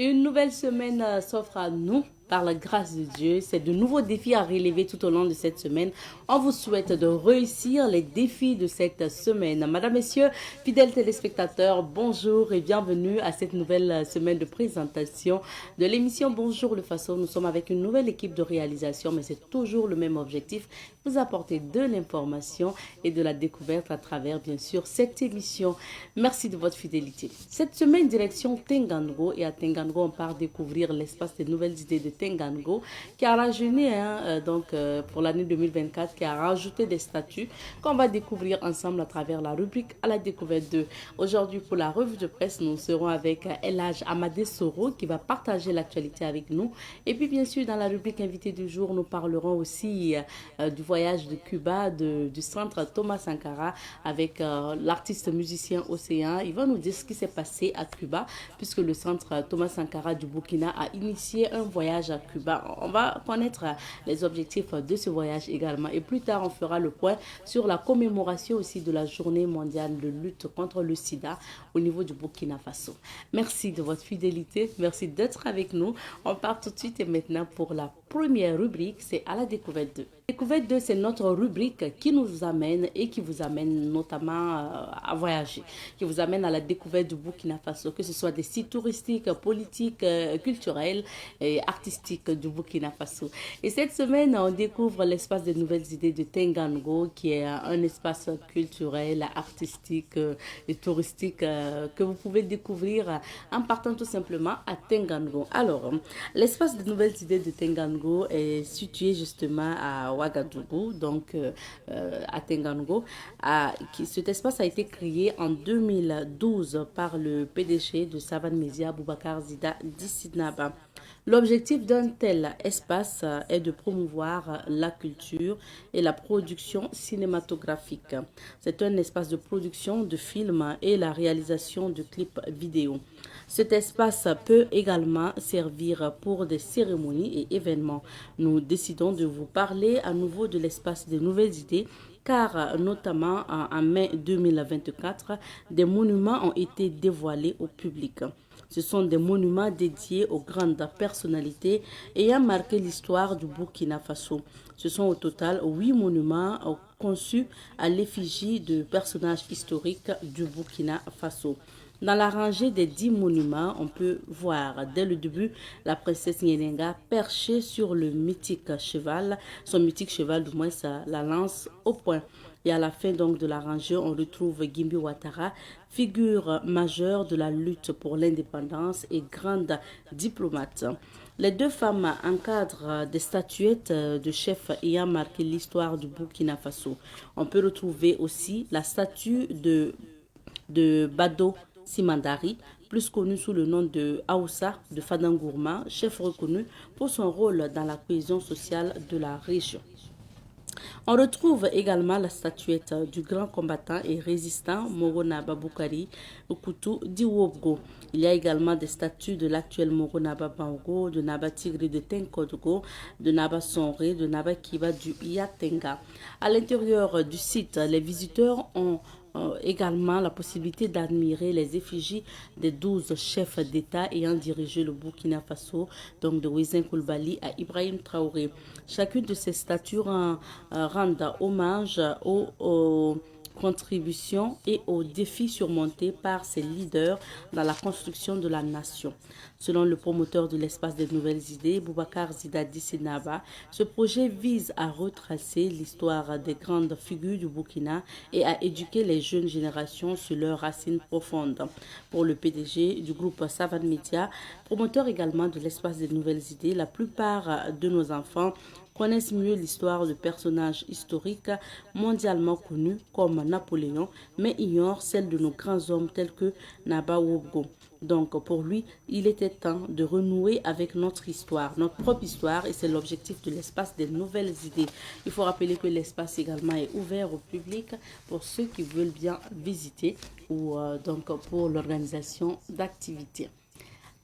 Une nouvelle semaine s'offre à nous par la grâce de Dieu. C'est de nouveaux défis à relever tout au long de cette semaine. On vous souhaite de réussir les défis de cette semaine. Madame, Messieurs, fidèles téléspectateurs, bonjour et bienvenue à cette nouvelle semaine de présentation de l'émission Bonjour le Faso. Nous sommes avec une nouvelle équipe de réalisation, mais c'est toujours le même objectif, vous apporter de l'information et de la découverte à travers, bien sûr, cette émission. Merci de votre fidélité. Cette semaine, direction Tengango, et à Tengango, on part découvrir l'espace des nouvelles idées de Tengango qui a rajeuni pour l'année 2024, qui a rajouté des statuts qu'on va découvrir ensemble à travers la rubrique à la découverte de. Aujourd'hui, pour la revue de presse, nous serons avec Elhaj Amadé Soro qui va partager l'actualité avec nous. Et puis, bien sûr, dans la rubrique invité du jour, nous parlerons aussi du voyage de Cuba, du centre Thomas Sankara avec l'artiste musicien Océan. Il va nous dire ce qui s'est passé à Cuba puisque le centre Thomas Sankara du Burkina a initié un voyage à Cuba. On va connaître les objectifs de ce voyage également. Et plus tard, on fera le point sur la commémoration aussi de la journée mondiale de lutte contre le sida au niveau du Burkina Faso. Merci de votre fidélité. Merci d'être avec nous. On part tout de suite et maintenant pour la première rubrique, c'est à la découverte 2. Découverte 2, c'est notre rubrique qui nous amène et qui vous amène notamment à voyager, qui vous amène à la découverte du Burkina Faso, que ce soit des sites touristiques, politiques, culturels et artistiques du Burkina Faso. Et cette semaine, on découvre l'espace des nouvelles idées de Tengango, qui est un espace culturel, artistique et touristique que vous pouvez découvrir en partant tout simplement à Tengango. Alors, l'espace des nouvelles idées de Tengango est situé justement à Ouagadougou, donc à Tengango. Cet espace a été créé en 2012 par le PDG de Savan Media, Boubacar Zida Dissinaba. L'objectif d'un tel espace est de promouvoir la culture et la production cinématographique. C'est un espace de production de films et la réalisation de clips vidéo. Cet espace peut également servir pour des cérémonies et événements. Nous décidons de vous parler à nouveau de l'espace des nouvelles idées car notamment en mai 2024, des monuments ont été dévoilés au public. Ce sont des monuments dédiés aux grandes personnalités ayant marqué l'histoire du Burkina Faso. Ce sont au total 8 monuments conçus à l'effigie de personnages historiques du Burkina Faso. Dans la rangée des 10 monuments, on peut voir dès le début la princesse Nyenenga perchée sur le mythique cheval, son mythique cheval du moins la lance au poing. Et à la fin donc de la rangée, on retrouve Gimbi Ouattara, figure majeure de la lutte pour l'indépendance et grande diplomate. Les deux femmes encadrent des statuettes de chefs ayant marqué l'histoire du Burkina Faso. On peut retrouver aussi la statue de Bado Simandari, plus connu sous le nom de Aoussa de Fadangourma, chef reconnu pour son rôle dans la cohésion sociale de la région. On retrouve également la statuette du grand combattant et résistant Moronaba Boukari Okutu Diwobgo. Il y a également des statues de l'actuel Moronaba Bango, de Naba Tigre de Tenkodgo, de Naba Sonré, de Naba Kiba du Iatenga. À l'intérieur du site, les visiteurs ont également la possibilité d'admirer les effigies des 12 chefs d'État ayant dirigé le Burkina Faso, donc de Ouézin Koulibaly à Ibrahim Traoré. Chacune de ces statues rendent hommage aux contributions et aux défis surmontés par ses leaders dans la construction de la nation. Selon le promoteur de l'espace des nouvelles idées, Boubacar Zidadi Senaba, ce projet vise à retracer l'histoire des grandes figures du Burkina et à éduquer les jeunes générations sur leurs racines profondes. Pour le PDG du groupe Savan Media, promoteur également de l'espace des nouvelles idées, la plupart de nos enfants connaissent mieux l'histoire de personnages historiques mondialement connus comme Napoléon, mais ignorent celle de nos grands hommes tels que Naba Wobgo. Donc pour lui, il était temps de renouer avec notre histoire, notre propre histoire, et c'est l'objectif de l'espace des nouvelles idées. Il faut rappeler que l'espace également est ouvert au public pour ceux qui veulent bien visiter ou donc pour l'organisation d'activités.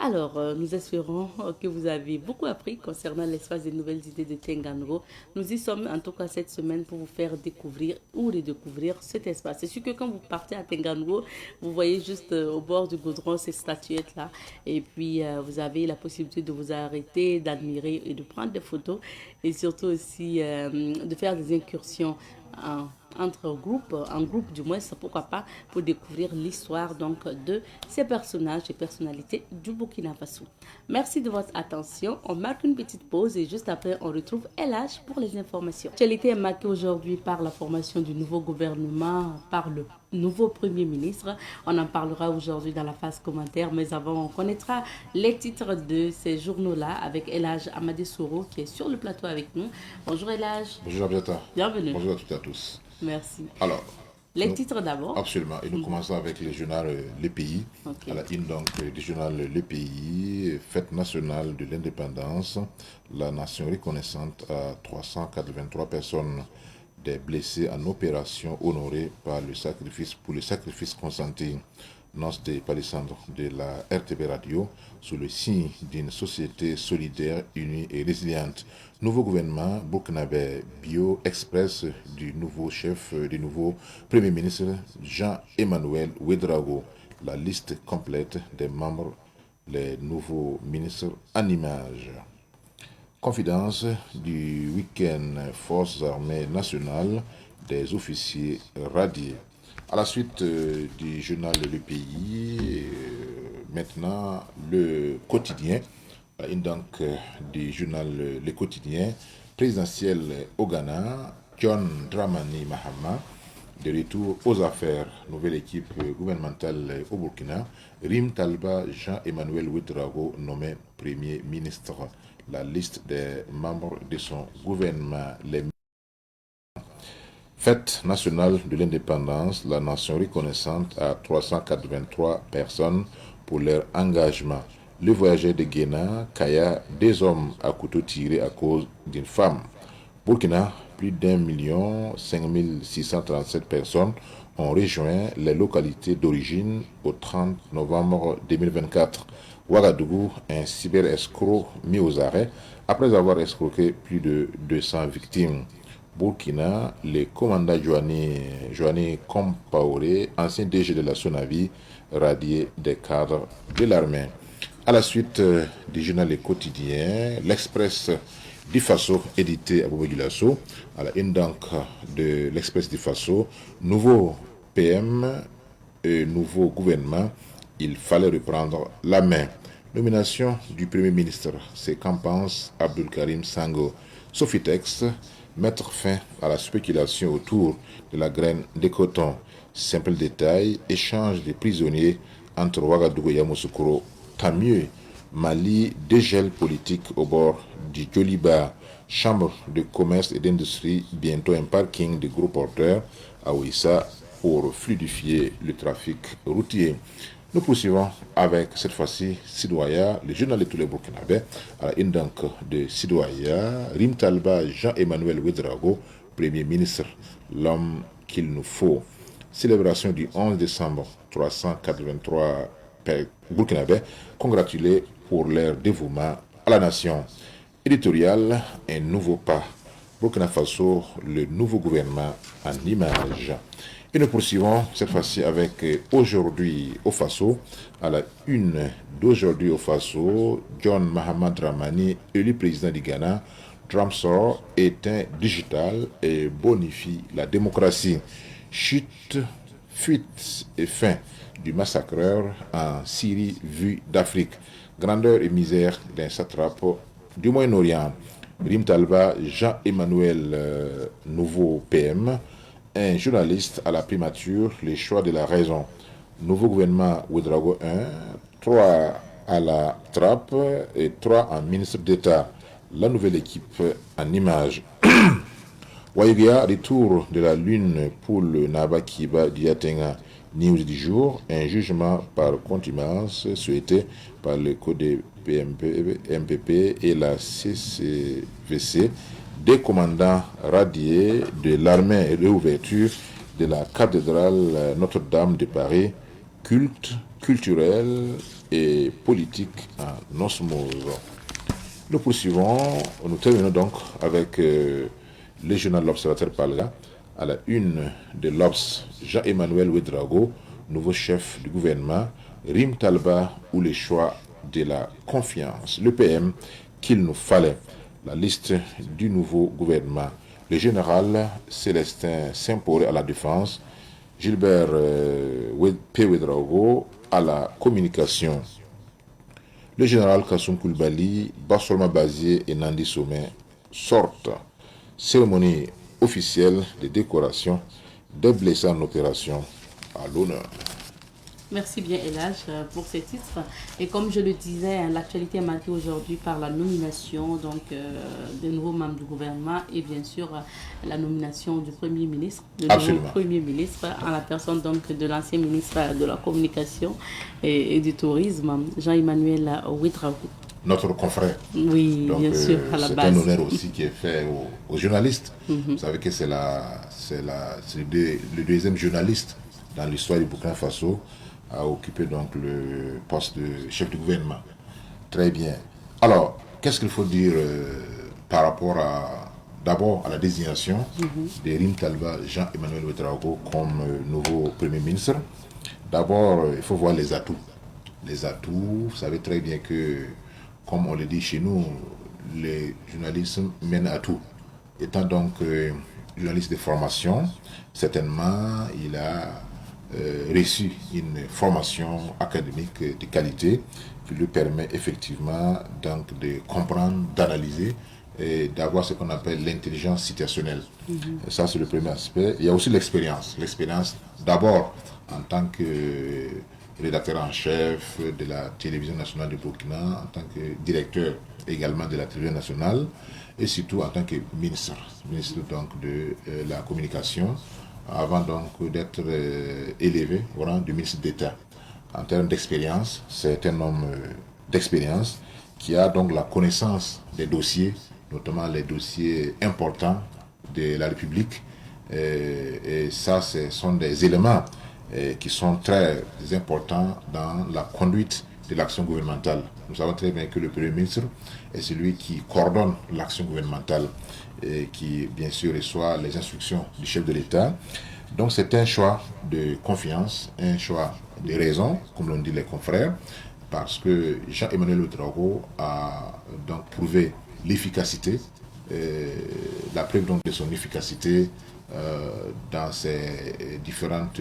Alors, nous espérons que vous avez beaucoup appris concernant l'espace des nouvelles idées de Tengango. Nous y sommes en tout cas cette semaine pour vous faire découvrir ou redécouvrir cet espace. C'est sûr que quand vous partez à Tengango, vous voyez juste au bord du goudron ces statuettes-là. Et puis, vous avez la possibilité de vous arrêter, d'admirer et de prendre des photos. Et surtout aussi de faire des incursions en entre groupes, en groupe du moins, pourquoi pas, pour découvrir l'histoire donc de ces personnages et personnalités du Burkina Faso. Merci de votre attention. On marque une petite pause et juste après, on retrouve LH pour les informations. L'actualité est marquée aujourd'hui par la formation du nouveau gouvernement, par le nouveau Premier ministre. On en parlera aujourd'hui dans la phase commentaire, mais avant, on connaîtra les titres de ces journaux-là avec Elhaj Amadé Soro qui est sur le plateau avec nous. Bonjour Elhaj. Bonjour Abiata. Bienvenue. Bonjour à toutes et à tous. Merci. Alors, les titres d'abord. Absolument. Et nous commençons avec le journal Les Pays. Okay. À la une donc du journal Les Pays, fête nationale de l'indépendance, la nation reconnaissante à 383 personnes des blessés en opération honorée par le sacrifice pour le sacrifice consenti. Nonce de palissandre de la RTB Radio sous le signe d'une société solidaire, unie et résiliente. Nouveau gouvernement burkinabé bio express du nouveau chef, du nouveau Premier ministre Jean-Emmanuel Ouedraogo. La liste complète des membres, les nouveaux ministres en images. Confidence du week-end Forces armées nationales des officiers radiés. À la suite du journal Le Pays, maintenant le quotidien, donc du journal Le Quotidien, présidentiel au Ghana, John Dramani Mahama, de retour aux affaires, nouvelle équipe gouvernementale au Burkina, Rim Talba Jean-Emmanuel Ouedraogo nommé Premier ministre. La liste des membres de son gouvernement, les Fête nationale de l'indépendance, la nation reconnaissante à 383 personnes pour leur engagement. Le voyageur de Guéna, Kaya, des hommes à couteau tiré à cause d'une femme. Burkina, plus d'1 637 personnes ont rejoint les localités d'origine au 30 novembre 2024. Ouagadougou, un cyber-escroc mis aux arrêts après avoir escroqué plus de 200 victimes. Burkina, le commandant Joanny Compaoré, ancien DG de la Sonavi, radié des cadres de l'armée. À la suite du journal Le Quotidien, l'Express du Faso, édité à Bobo Dioulasso, à la une donc de l'Express du Faso, nouveau PM et nouveau gouvernement, il fallait reprendre la main. Nomination du Premier ministre, c'est qu'en pense Abdul Karim Sango. Sofitex, mettre fin à la spéculation autour de la graine de coton. Simple détail, échange des prisonniers entre Ouagadougou et Yamoussoukro. Tant mieux, Mali dégel politique au bord du Djoliba. Chambre de commerce et d'industrie, bientôt un parking de gros porteurs à Ouissa pour fluidifier le trafic routier. Nous poursuivons avec cette fois-ci Sidoaya, le journal de tous les Burkinabés, à la une donc de Sidoaya, Rim Talba Jean-Emmanuel Ouedraogo, Premier ministre, l'homme qu'il nous faut. Célébration du 11 décembre, 383 Burkinabés congratulés pour leur dévouement à la nation. Éditorial, un nouveau pas. Burkina Faso, le nouveau gouvernement en image. Et nous poursuivons cette fois-ci avec Aujourd'hui au Faso. À la une d'Aujourd'hui au Faso, John Mahama Dramani, élu président du Ghana, Dramsor éteint digital et bonifie la démocratie. Chute, fuite et fin du massacreur en Syrie vue d'Afrique. Grandeur et misère d'un satrape du Moyen-Orient. Rim Talba, Jean-Emmanuel, nouveau PM. Un journaliste à la primature, les choix de la raison. Nouveau gouvernement Ouedraogo 1, 3 à la trappe et 3 en ministre d'État. La nouvelle équipe en image. Waïgia, retour de la lune pour le Nabakiba Diatenga. News du jour, un jugement par contumace souhaité par le Code MPP et la CCVC. Des commandants radiés de l'armée et réouverture de la cathédrale Notre-Dame de Paris, culte culturelle et politique en osmose. Nous poursuivons, nous terminons donc avec le journal L'Observateur Palga. À la une de l'Obs, Jean-Emmanuel Ouedraogo, nouveau chef du gouvernement, Rim Talba ou les choix de la confiance. Le PM qu'il nous fallait. La liste du nouveau gouvernement. Le général Célestin Saint-Poré à la défense, Gilbert P. Ouedraogo à la communication. Le général Kassoum Koulibaly, Bassolma Bazier et Nandi Sommet sortent. Cérémonie officielle de décoration des blessés en opération à l'honneur. Merci bien, Elage, pour ces titres. Et comme je le disais, l'actualité est marquée aujourd'hui par la nomination des nouveaux membres du gouvernement et bien sûr la nomination du Premier ministre, nouveau Premier ministre, en la personne donc de l'ancien ministre de la Communication et du Tourisme, Jean-Emmanuel Ouedraogo. Notre confrère. Oui, donc, bien sûr, à la base. C'est un honneur aussi qui est fait aux journalistes. Vous savez que c'est le deuxième journaliste dans l'histoire du Burkina Faso à occuper donc le poste de chef du gouvernement. Très bien. Alors, qu'est-ce qu'il faut dire par rapport d'abord à la désignation de Rim Talba Jean-Emmanuel Ouedraogo comme nouveau Premier ministre. D'abord, il faut voir les atouts. Les atouts, vous savez très bien que, comme on le dit chez nous, les journalistes mènent à tout. Étant donc journaliste de formation, certainement, il a reçu une formation académique de qualité qui lui permet effectivement donc de comprendre, d'analyser et d'avoir ce qu'on appelle l'intelligence situationnelle. Ça, c'est le premier aspect. Il y a aussi l'expérience. L'expérience, d'abord, en tant que rédacteur en chef de la télévision nationale du Burkina, en tant que directeur également de la télévision nationale, et surtout en tant que ministre donc de la communication, avant donc d'être élevé au rang du ministre d'État. En termes d'expérience, c'est un homme d'expérience qui a donc la connaissance des dossiers, notamment les dossiers importants de la République. Et ça, ce sont des éléments qui sont très importants dans la conduite de l'action gouvernementale. Nous savons très bien que le Premier ministre est celui qui coordonne l'action gouvernementale et qui, bien sûr, reçoit les instructions du chef de l'État. Donc, c'est un choix de confiance, un choix de raison, comme l'ont dit les confrères, parce que Jean-Emmanuel Ouedraogo a donc prouvé l'efficacité, la preuve donc de son efficacité dans ses différentes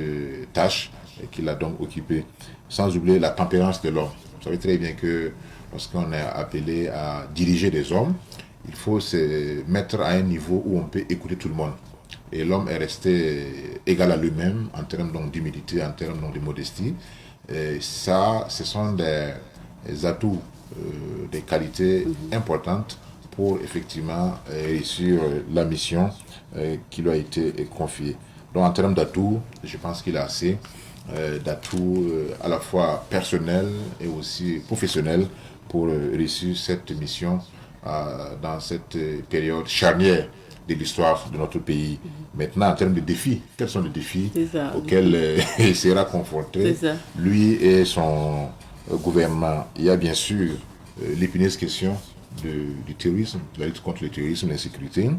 tâches qu'il a donc occupées, sans oublier la tempérance de l'homme. Vous savez très bien que lorsqu'on est appelé à diriger des hommes, il faut se mettre à un niveau où on peut écouter tout le monde. Et l'homme est resté égal à lui-même en termes donc d'humilité, en termes donc de modestie. Et ça, ce sont des atouts, des qualités importantes pour effectivement réussir la mission qui lui a été confiée. Donc en termes d'atouts, je pense qu'il a assez d'atouts à la fois personnels et aussi professionnels pour réussir cette mission dans cette période charnière de l'histoire de notre pays. Maintenant, en termes de défis, quels sont les défis auxquels il sera confronté, lui et son gouvernement? Il y a bien sûr l'épineuse question du terrorisme, de la lutte contre le terrorisme et l'insécurité,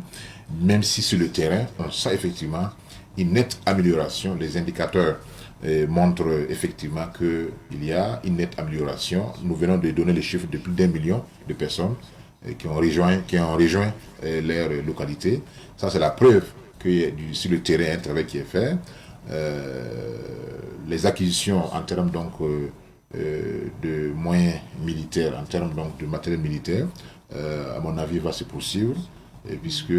même si sur le terrain, on sent effectivement une nette amélioration. Les indicateurs montrent effectivement qu'il y a une nette amélioration. Nous venons de donner les chiffres de plus d'1 million de personnes qui ont rejoint leur localité. Ça, c'est la preuve que sur le terrain, un travail qui est fait. Les acquisitions en termes donc de moyens militaires, en termes donc de matériel militaire, à mon avis, va se poursuivre, puisque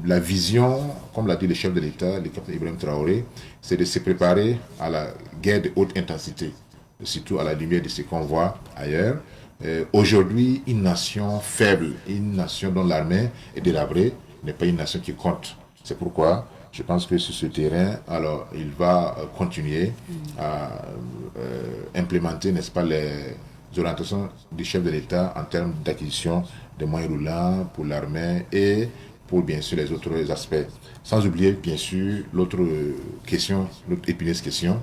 la vision, comme l'a dit le chef de l'État, le capitaine Ibrahim Traoré, c'est de se préparer à la guerre de haute intensité, surtout à la lumière de ce qu'on voit ailleurs. Aujourd'hui, une nation faible, une nation dont l'armée est délabrée, n'est pas une nation qui compte. C'est pourquoi je pense que sur ce terrain, alors, il va continuer à implémenter, n'est-ce pas, les orientations du chef de l'État en termes d'acquisition de moyens roulants pour l'armée et pour, bien sûr, les autres aspects. Sans oublier, bien sûr, l'autre question, l'autre épineuse question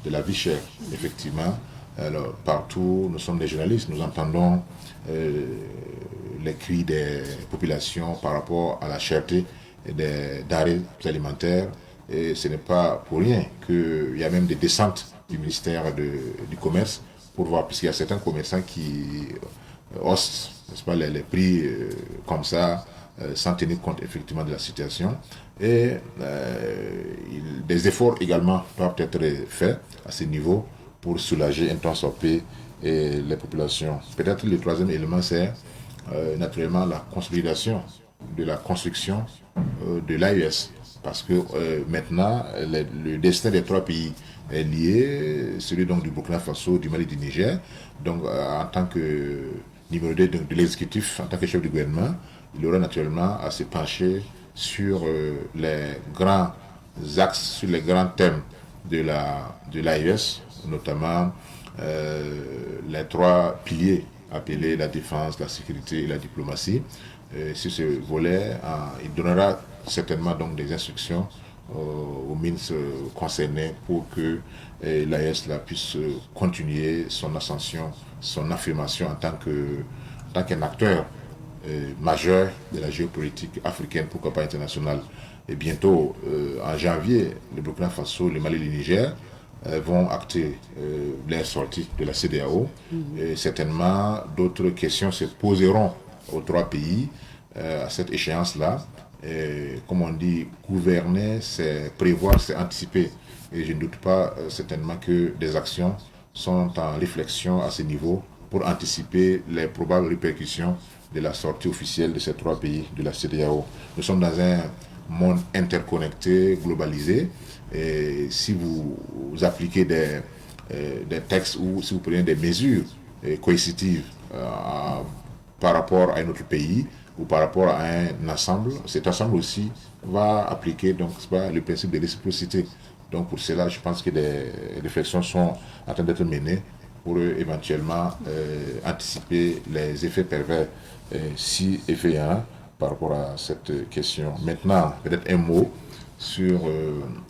de la vie chère. Effectivement, alors, partout, nous sommes des journalistes, nous entendons les cris des populations par rapport à la cherté des denrées alimentaires. Et ce n'est pas pour rien qu'il y a même des descentes du ministère du Commerce pour voir, puisqu'il y a certains commerçants qui haussent, n'est-ce pas, les prix comme ça, sans tenir compte effectivement de la situation. Et des efforts également doivent être faits à ce niveau pour soulager un temps soit peu les populations. Peut-être le troisième élément, c'est naturellement la consolidation de la construction de l'AES. Parce que maintenant, le destin des trois pays est lié, celui donc du Burkina Faso, du Mali et du Niger. Donc, en tant que numéro 2 de l'exécutif, en tant que chef du gouvernement, il aura naturellement à se pencher sur les grands axes, sur les grands thèmes de l'AES, notamment les trois piliers appelés la défense, la sécurité et la diplomatie. Sur ce volet, il donnera certainement donc des instructions aux ministres concernés pour que l'AES puisse continuer son ascension, son affirmation en tant qu'un acteur majeur de la géopolitique africaine, pourquoi pas internationale. Et bientôt, en janvier, le Burkina Faso, le Mali et le Niger vont acter leur sortie de la CEDEAO. Et certainement, d'autres questions se poseront aux trois pays à cette échéance-là. Comme on dit, gouverner, c'est prévoir, c'est anticiper. Et je ne doute pas certainement que des actions sont en réflexion à ce niveau pour anticiper les probables répercussions de la sortie officielle de ces trois pays de la CEDEAO. Nous sommes dans un monde interconnecté, globalisé. Et si vous appliquez des textes ou si vous prenez des mesures coercitives par rapport à un autre pays ou par rapport à un ensemble, cet ensemble aussi va appliquer donc, le principe de réciprocité. Donc pour cela, je pense que des réflexions sont en train d'être menées pour éventuellement anticiper les effets pervers, si effet il y en a, par rapport à cette question. Maintenant, peut-être un mot sur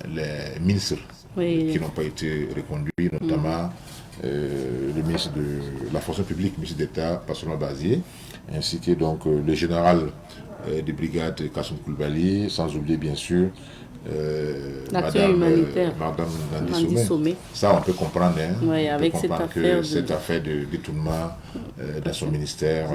les ministres qui n'ont pas été reconduits, notamment le ministre de la fonction publique, le ministre d'État, Pascal Bazier, ainsi que donc le général de brigade Kassoum Koulibaly, sans oublier bien sûr l'action humanitaire, Madame Nandi Somé. Ça, on peut comprendre. Hein, oui, avec cette affaire de détournement dans son ministère,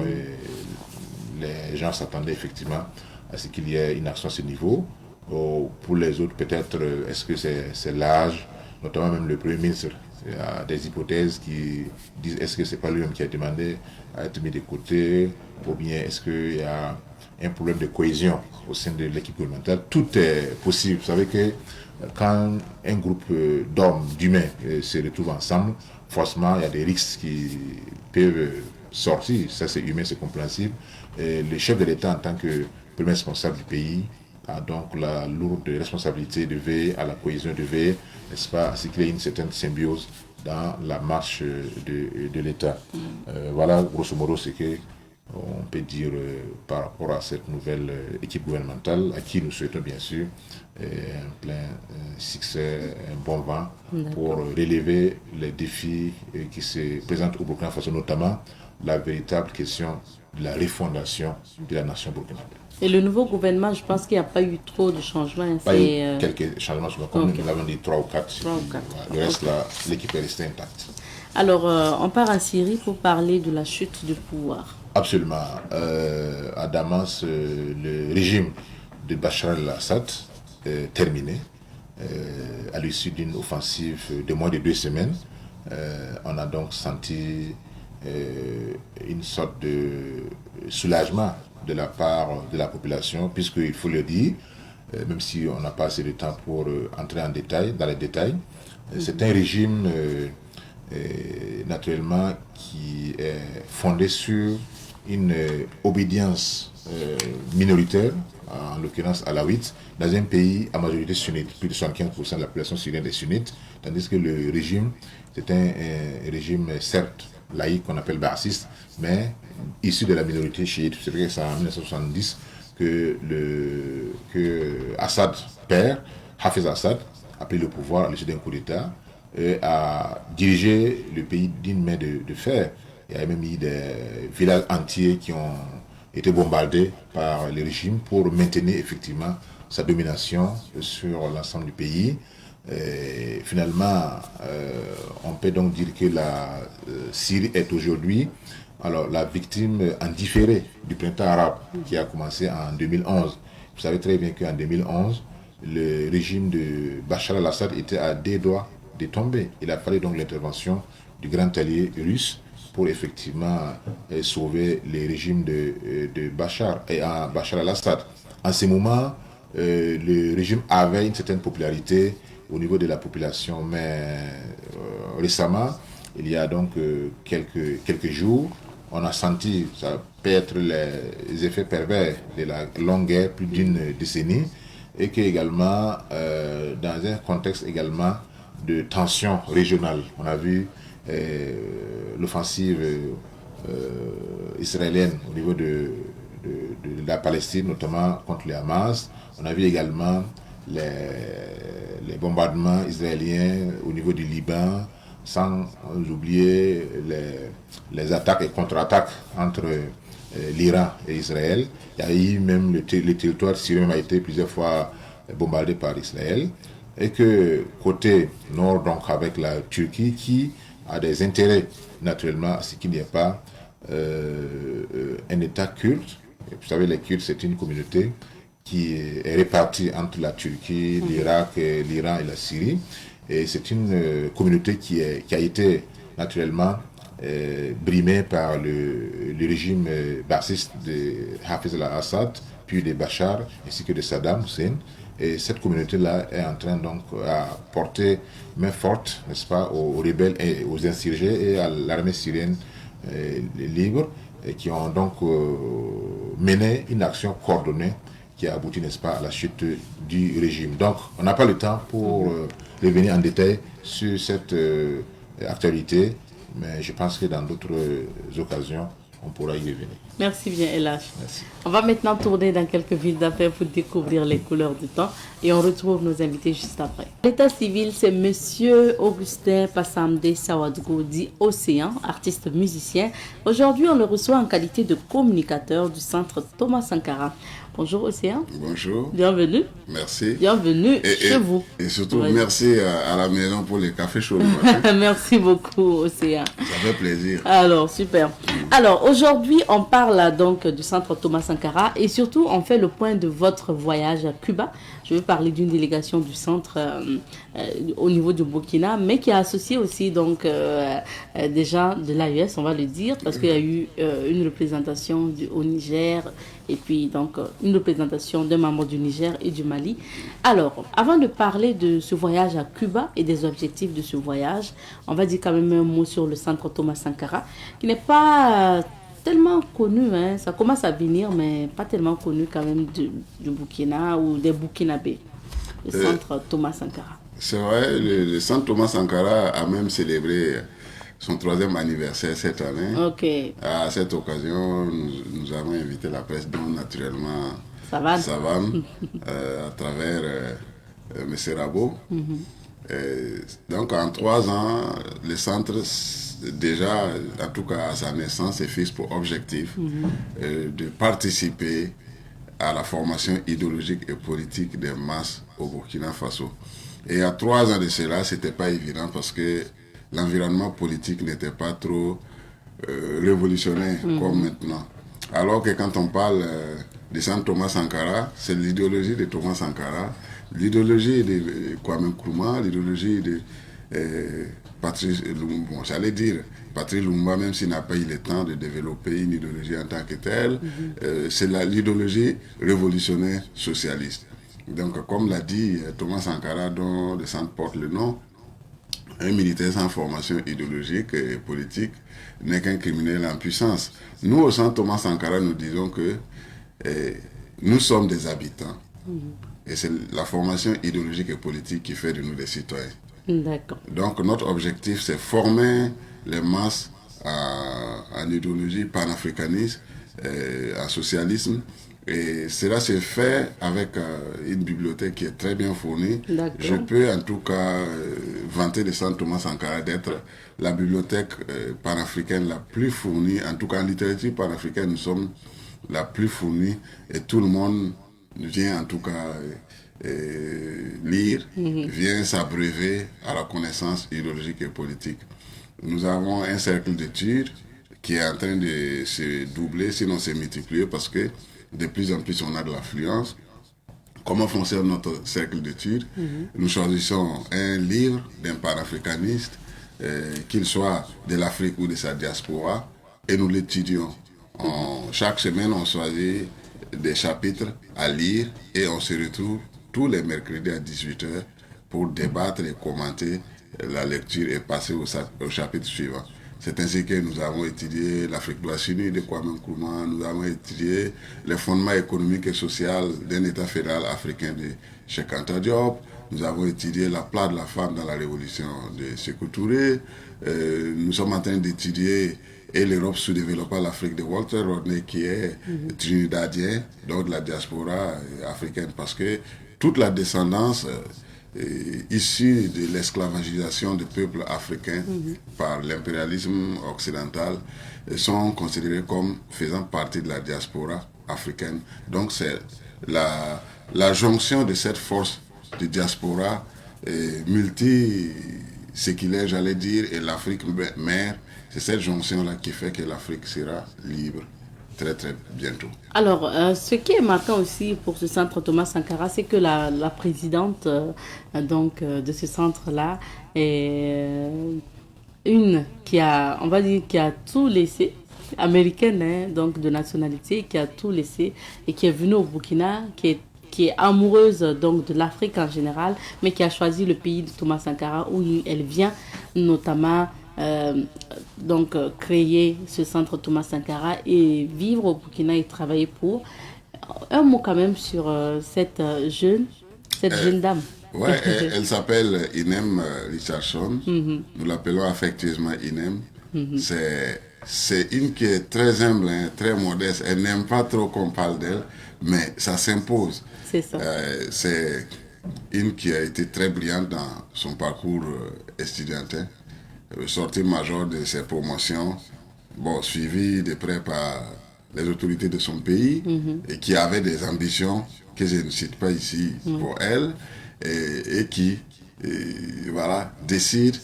les gens s'attendaient effectivement à ce qu'il y ait une action à ce niveau. Pour les autres, peut-être, est-ce que c'est l'âge, notamment même le Premier ministre. Il y a des hypothèses qui disent est-ce que c'est pas lui-même qui a demandé à être mis de côté, ou bien est-ce qu'il y a un problème de cohésion au sein de l'équipe gouvernementale. Tout est possible. Vous savez que quand un groupe d'hommes, d'humains se retrouvent ensemble, forcément il y a des risques qui peuvent sortir. Ça c'est humain, c'est compréhensible. Et le chef de l'État en tant que premier responsable du pays a donc la lourde responsabilité de veiller à la cohésion, de veiller, n'est-ce pas, à ce qu'il y ait une certaine symbiose dans la marche de l'État. Voilà, grosso modo, ce qu'on peut dire par rapport à cette nouvelle équipe gouvernementale, à qui nous souhaitons bien sûr un plein succès, un bon vent pour relever les défis qui se présentent au Burkina Faso, notamment la véritable question de la refondation de la nation burkinabé. Et le nouveau gouvernement, je pense qu'il n'y a pas eu trop de changements. Pas eu quelques changements, comme nous l'avons dit, 3 ou 4. Le reste, l'équipe est restée intacte. Alors, on part en Syrie pour parler de la chute du pouvoir. Absolument. À Damas, le régime de Bachar el-Assad est terminé. À l'issue d'une offensive de moins de 2 semaines, on a donc senti une sorte de soulagement de la part de la population, puisqu'il faut le dire, même si on n'a pas assez de temps pour entrer dans les détails, c'est un régime naturellement qui est fondé sur une obédience minoritaire, en l'occurrence alawite, dans un pays à majorité sunnite. Plus de 75% de la population syrienne est sunnite, tandis que le régime, c'est un régime certes laïque qu'on appelle baassiste, mais issu de la minorité chiite. C'est vrai que c'est en 1970 que Assad, père, Hafez Assad, a pris le pouvoir à l'issue d'un coup d'État a dirigé le pays d'une main de fer. Il y a même eu des villages entiers qui ont été bombardés par le régime pour maintenir effectivement sa domination sur l'ensemble du pays. Et finalement, on peut donc dire que la Syrie est aujourd'hui la victime indifférée du printemps arabe qui a commencé en 2011. Vous savez très bien qu'en 2011, le régime de Bachar al-Assad était à deux doigts de tomber. Il a fallu donc l'intervention du grand allié russe pour effectivement sauver le régime de Bachar al-Assad. En ce moment, le régime avait une certaine popularité au niveau de la population, mais récemment, il y a donc quelques jours, on a senti, ça peut être les effets pervers de la longue guerre, plus d'une décennie, et que également, dans un contexte également de tension régionale, on a vu l'offensive israélienne au niveau de la Palestine, notamment contre les Hamas. On a vu également les bombardements israéliens au niveau du Liban, sans oublier les attaques et contre-attaques entre l'Iran et Israël. Il y a eu même le territoire syrien a été plusieurs fois bombardé par Israël. Et que côté nord, donc avec la Turquie, qui a des intérêts naturellement à ce qu'il n'y ait pas un État kurde. Vous savez, les Kurdes, c'est une communauté qui est répartie entre la Turquie, l'Irak, l'Iran et la Syrie. Et c'est une communauté qui a été naturellement brimée par le régime bassiste de Hafez al-Assad, puis de Bachar, ainsi que de Saddam Hussein. Et cette communauté-là est en train donc à porter main forte, n'est-ce pas, aux rebelles et aux insurgés et à l'armée syrienne libre, et qui ont donc mené une action coordonnée qui a abouti, n'est-ce pas, à la chute du régime. Donc, on n'a pas le temps pour revenir en détail sur cette actualité, mais je pense que dans d'autres occasions, on pourra y revenir. Merci bien, Elash. Merci. On va maintenant tourner dans quelques villes d'affaires pour découvrir les couleurs du temps et on retrouve nos invités juste après. L'état civil, c'est Monsieur Augustin Passamde Sawadgo, dit Océan, artiste musicien. Aujourd'hui, on le reçoit en qualité de communicateur du centre Thomas Sankara. Bonjour Océan. Bonjour. Bienvenue. Merci. Bienvenue chez vous. Et surtout, merci à la maison pour les cafés chauds. Merci beaucoup Océan. Ça fait plaisir. Alors, super. Alors, aujourd'hui, on parle donc du centre Thomas Sankara et surtout, on fait le point de votre voyage à Cuba. Je vais parler d'une délégation du centre au niveau du Burkina, mais qui a associé aussi donc des gens de l'AES, on va le dire, parce qu'il y a eu une représentation au Niger et puis donc une représentation d'un membre du Niger et du Mali. Alors, avant de parler de ce voyage à Cuba et des objectifs de ce voyage, on va dire quand même un mot sur le centre Thomas Sankara, qui n'est pas tellement connu, hein. Ça commence à venir, mais pas tellement connu quand même du Burkina ou des Burkinabés. Le centre Thomas Sankara. C'est vrai, le centre Thomas Sankara a même célébré son 3e anniversaire cette année. Ok. À cette occasion, nous avons invité la presse, dont naturellement Savane à travers M. Rabo. Donc en 3 ans, le centre, déjà, en tout cas à sa naissance, s'est fixe pour objectif de participer à la formation idéologique et politique des masses au Burkina Faso. Et il y a 3 ans de cela, ce n'était pas évident parce que l'environnement politique n'était pas trop révolutionnaire comme maintenant. Alors que quand on parle de Saint Thomas Sankara, c'est l'idéologie de Thomas Sankara, l'idéologie de Kwame Nkrumah, l'idéologie de Patrice Lumumba. Bon, j'allais dire Patrice Lumumba, même s'il n'a pas eu le temps de développer une idéologie en tant que telle, c'est l'idéologie révolutionnaire socialiste. Donc, comme l'a dit Thomas Sankara, dont le centre porte le nom, un militaire sans formation idéologique et politique n'est qu'un criminel en puissance. Nous, au centre Thomas Sankara, nous disons que nous sommes des habitants. Et c'est la formation idéologique et politique qui fait de nous des citoyens. D'accord. Donc, notre objectif, c'est former les masses en idéologie panafricaniste, en socialisme, Et cela se fait avec une bibliothèque qui est très bien fournie. Je peux en tout cas vanter le Centre Thomas Sankara d'être la bibliothèque panafricaine la plus fournie. En tout cas, en littérature panafricaine, nous sommes la plus fournie et tout le monde vient en tout cas lire, vient s'abreuver à la connaissance idéologique et politique. Nous avons un cercle d'études qui est en train de se doubler, sinon se multiplier, parce que de plus en plus on a de l'affluence. Comment fonctionne notre cercle d'études? Nous choisissons un livre d'un panafricaniste, qu'il soit de l'Afrique ou de sa diaspora, et nous l'étudions. Chaque semaine, on choisit des chapitres à lire et on se retrouve tous les mercredis à 18h pour débattre et commenter la lecture et passer au chapitre suivant. C'est ainsi que nous avons étudié l'Afrique de l'Ouest unie de Kwame Nkrumah, nous avons étudié les fondements économiques et sociaux d'un État fédéral africain de Cheikh Anta Diop, nous avons étudié la place de la femme dans la révolution de Sékou Touré, nous sommes en train d'étudier et l'Europe sous-développée, l'Afrique de Walter Rodney qui est trinidadien, donc de la diaspora africaine, parce que toute la descendance issue de l'esclavagisation des peuples africains par l'impérialisme occidental sont considérés comme faisant partie de la diaspora africaine. Donc c'est la jonction de cette force de diaspora multi-séculaire, j'allais dire, et l'Afrique mère, c'est cette jonction-là qui fait que l'Afrique sera libre très très bientôt. Alors, ce qui est marquant aussi pour ce centre Thomas Sankara, c'est que la présidente de ce centre-là est une qui a, on va dire, qui a tout laissé, américaine, hein, donc de nationalité, qui a tout laissé et qui est venue au Burkina, qui est amoureuse donc de l'Afrique en général, mais qui a choisi le pays de Thomas Sankara où elle vient notamment créer ce centre Thomas Sankara et vivre au Burkina et travailler pour. Un mot quand même sur cette jeune dame. Ouais, elle s'appelle Inem Richardson. Nous l'appelons affectueusement Inem. C'est une qui est très humble, hein, très modeste. Elle n'aime pas trop qu'on parle d'elle, mais ça s'impose. C'est ça. C'est une qui a été très brillante dans son parcours estudiantin. Sortie major de ses promotions, suivie de près par les autorités de son pays, et qui avait des ambitions que je ne cite pas ici pour elle, et qui décide,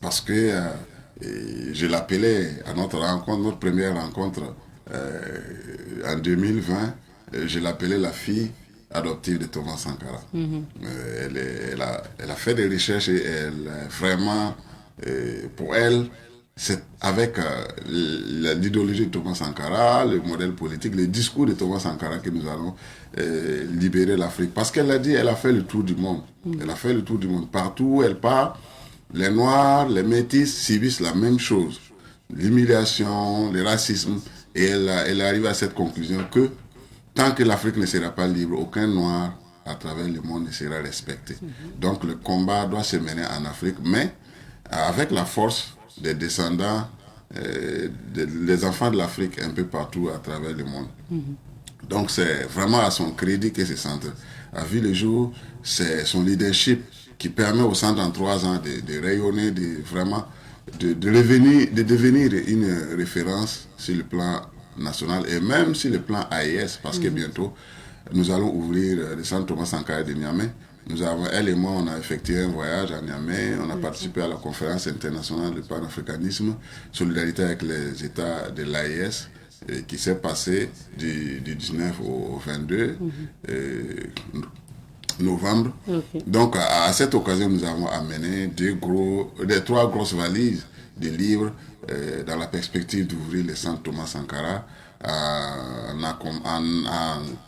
parce que je l'appelais à notre première rencontre en 2020, je l'appelais la fille adoptive de Thomas Sankara. Elle a fait des recherches et elle vraiment... pour elle, c'est avec l'idéologie de Thomas Sankara, le modèle politique, le discours de Thomas Sankara que nous allons libérer l'Afrique. Parce qu'elle a dit, elle a fait le tour du monde. Elle a fait le tour du monde. Partout où elle part, les Noirs, les Métis subissent la même chose. L'humiliation, le racisme. Et elle arrive à cette conclusion que tant que l'Afrique ne sera pas libre, aucun Noir à travers le monde ne sera respecté. Donc le combat doit se mener en Afrique, mais avec la force des descendants, des enfants de l'Afrique un peu partout à travers le monde. Donc c'est vraiment à son crédit que ce centre a vu le jour. C'est son leadership qui permet au centre en 3 ans de rayonner, de devenir une référence sur le plan national et même sur le plan AES, parce que bientôt nous allons ouvrir le centre Thomas Sankara de Niamey. Elle et moi, on a effectué un voyage à Niamey, on a participé à la conférence internationale du panafricanisme, solidarité avec les États de l'AES, qui s'est passée du 19 au 22 novembre. Donc, à cette occasion, nous avons amené 3 grosses valises de livres dans la perspective d'ouvrir le centre Thomas Sankara en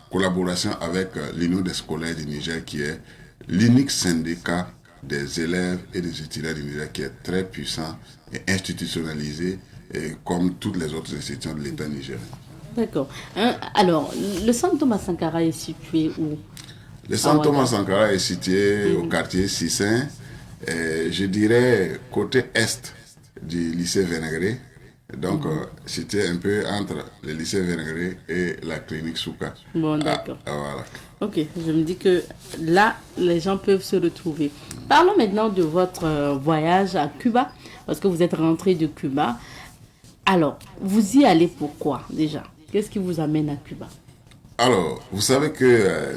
collaboration avec l'Union des scolaires du Niger, qui est l'unique syndicat des élèves et des étudiants du Niger qui est très puissant et institutionnalisé, comme toutes les autres institutions de l'État nigérien. D'accord. Alors, le centre Thomas Sankara est situé où? Le centre Thomas Sankara est situé au quartier Sissin, je dirais côté est du lycée Vénégré, Donc, c'était un peu entre le lycée Vénégré et la clinique Souka. Bon, d'accord. Voilà. Ok, je me dis que là, les gens peuvent se retrouver. Parlons maintenant de votre voyage à Cuba, parce que vous êtes rentré de Cuba. Alors, vous y allez pourquoi déjà? Qu'est-ce qui vous amène à Cuba? Alors, vous savez que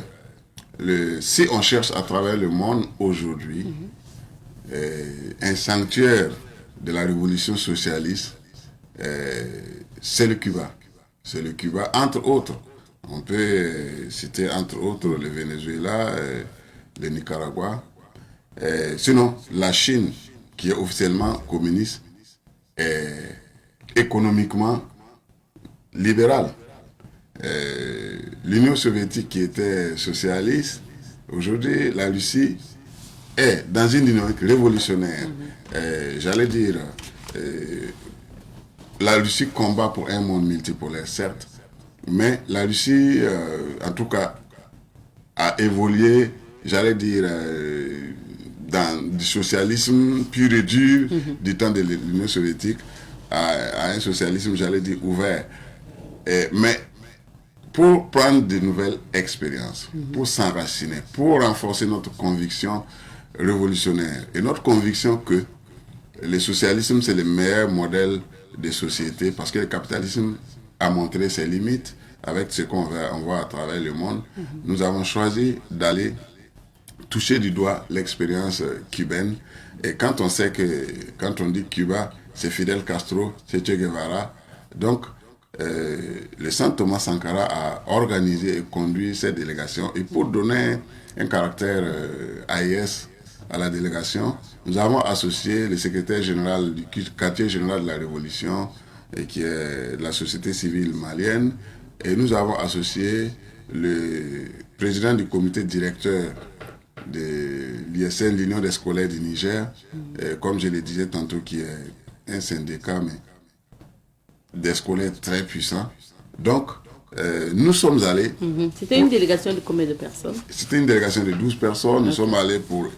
si on cherche à travers le monde aujourd'hui, un sanctuaire de la révolution socialiste, c'est le Cuba. C'est le Cuba, entre autres. On peut citer entre autres le Venezuela, le Nicaragua. Sinon, la Chine, qui est officiellement communiste, est économiquement libérale. L'Union soviétique qui était socialiste, aujourd'hui la Russie est dans une dynamique révolutionnaire. J'allais dire, la Russie combat pour un monde multipolaire, certes, mais la Russie, en tout cas, a évolué, j'allais dire, dans du socialisme pur et dur du temps de l'Union soviétique à un socialisme, j'allais dire, ouvert. Mais pour prendre de nouvelles expériences, pour s'enraciner, pour renforcer notre conviction révolutionnaire et notre conviction que le socialisme, c'est le meilleur modèle de société parce que le capitalisme a montré ses limites avec ce qu'on voit à travers le monde. Nous avons choisi d'aller toucher du doigt l'expérience cubaine. Et quand on sait que, quand on dit Cuba, c'est Fidel Castro, c'est Che Guevara. Donc, le Centre Thomas Sankara a organisé et conduit cette délégation. Et pour donner un caractère AIS à la délégation, nous avons associé le secrétaire général du quartier général de la Révolution, et qui est de la société civile malienne, et nous avons associé le président du comité directeur de l'ISN, l'Union des scolaires du Niger, comme je le disais tantôt, qui est un syndicat, mais des scolaires très puissants. Donc, nous sommes allés... C'était une délégation de combien de personnes? C'était une délégation de 12 personnes. Nous sommes allés pour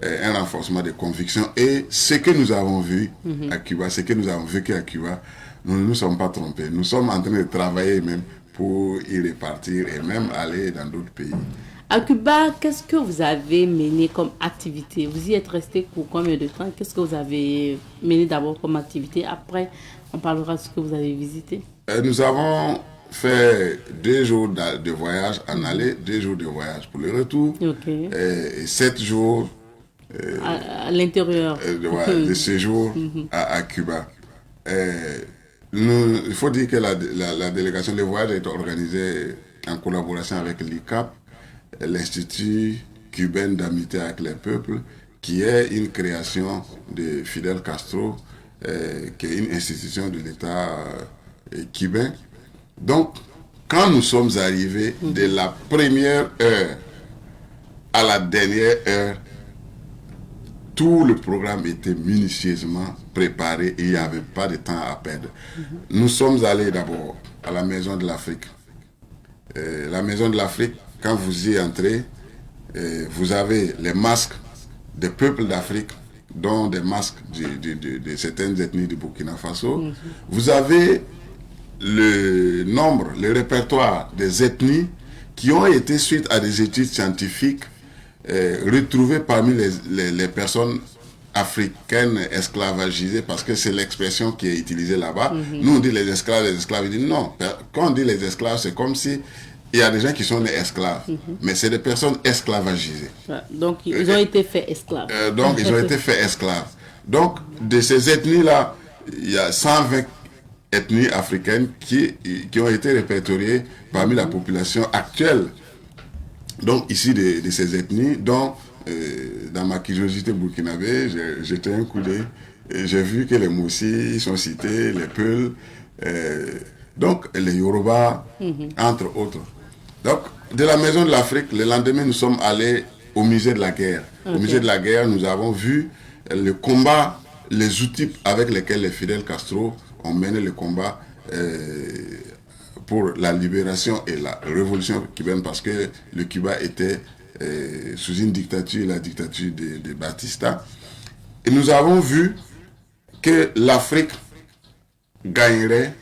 un renforcement des convictions. Et ce que nous avons vu à Cuba, ce que nous avons vécu à Cuba, nous ne nous sommes pas trompés. Nous sommes en train de travailler même pour y repartir et même aller dans d'autres pays. À Cuba, qu'est-ce que vous avez mené comme activité? Vous y êtes resté pour combien de temps? Qu'est-ce que vous avez mené d'abord comme activité? Après, on parlera de ce que vous avez visité. Nous avons fait 2 jours de voyage en aller, 2 jours de voyage pour le retour, et 7 jours à l'intérieur de séjour à Cuba. Il faut dire que la délégation de voyage est organisée en collaboration avec l'ICAP, l'Institut cubain d'amitié avec les peuples, qui est une création de Fidel Castro, qui est une institution de l'État cubain. Donc, quand nous sommes arrivés de la première heure à la dernière heure, tout le programme était minutieusement préparé et il n'y avait pas de temps à perdre. Nous sommes allés d'abord à la Maison de l'Afrique. La Maison de l'Afrique, quand vous y entrez, vous avez les masques des peuples d'Afrique, dont des masques de certaines ethnies du Burkina Faso. Vous avez le nombre, le répertoire des ethnies qui ont été, suite à des études scientifiques, retrouvées parmi les personnes africaines esclavagisées, parce que c'est l'expression qui est utilisée là-bas. Nous, on dit les esclaves, ils disent non. Quand on dit les esclaves, c'est comme si il y a des gens qui sont nés esclaves, mais c'est des personnes esclavagisées. Donc, ils ont été faits esclaves. Donc, ils ont été faits esclaves. Donc, de ces ethnies-là, il y a 120 ethnies africaines qui ont été répertoriées parmi la population actuelle. Donc, ici, de ces ethnies, dont, dans ma curiosité burkinabé, j'ai jeté un coup d'œil et j'ai vu que les Moussis sont cités, les Peuls, donc les Yoruba, entre autres. Donc, de la Maison de l'Afrique, le lendemain, nous sommes allés au musée de la guerre. Au musée de la guerre, nous avons vu le combat, les outils avec lesquels les Fidel Castro ont mené le combat pour la libération et la révolution cubaine, parce que le Cuba était sous une dictature, la dictature de Batista. Et nous avons vu que l'Afrique gagnerait,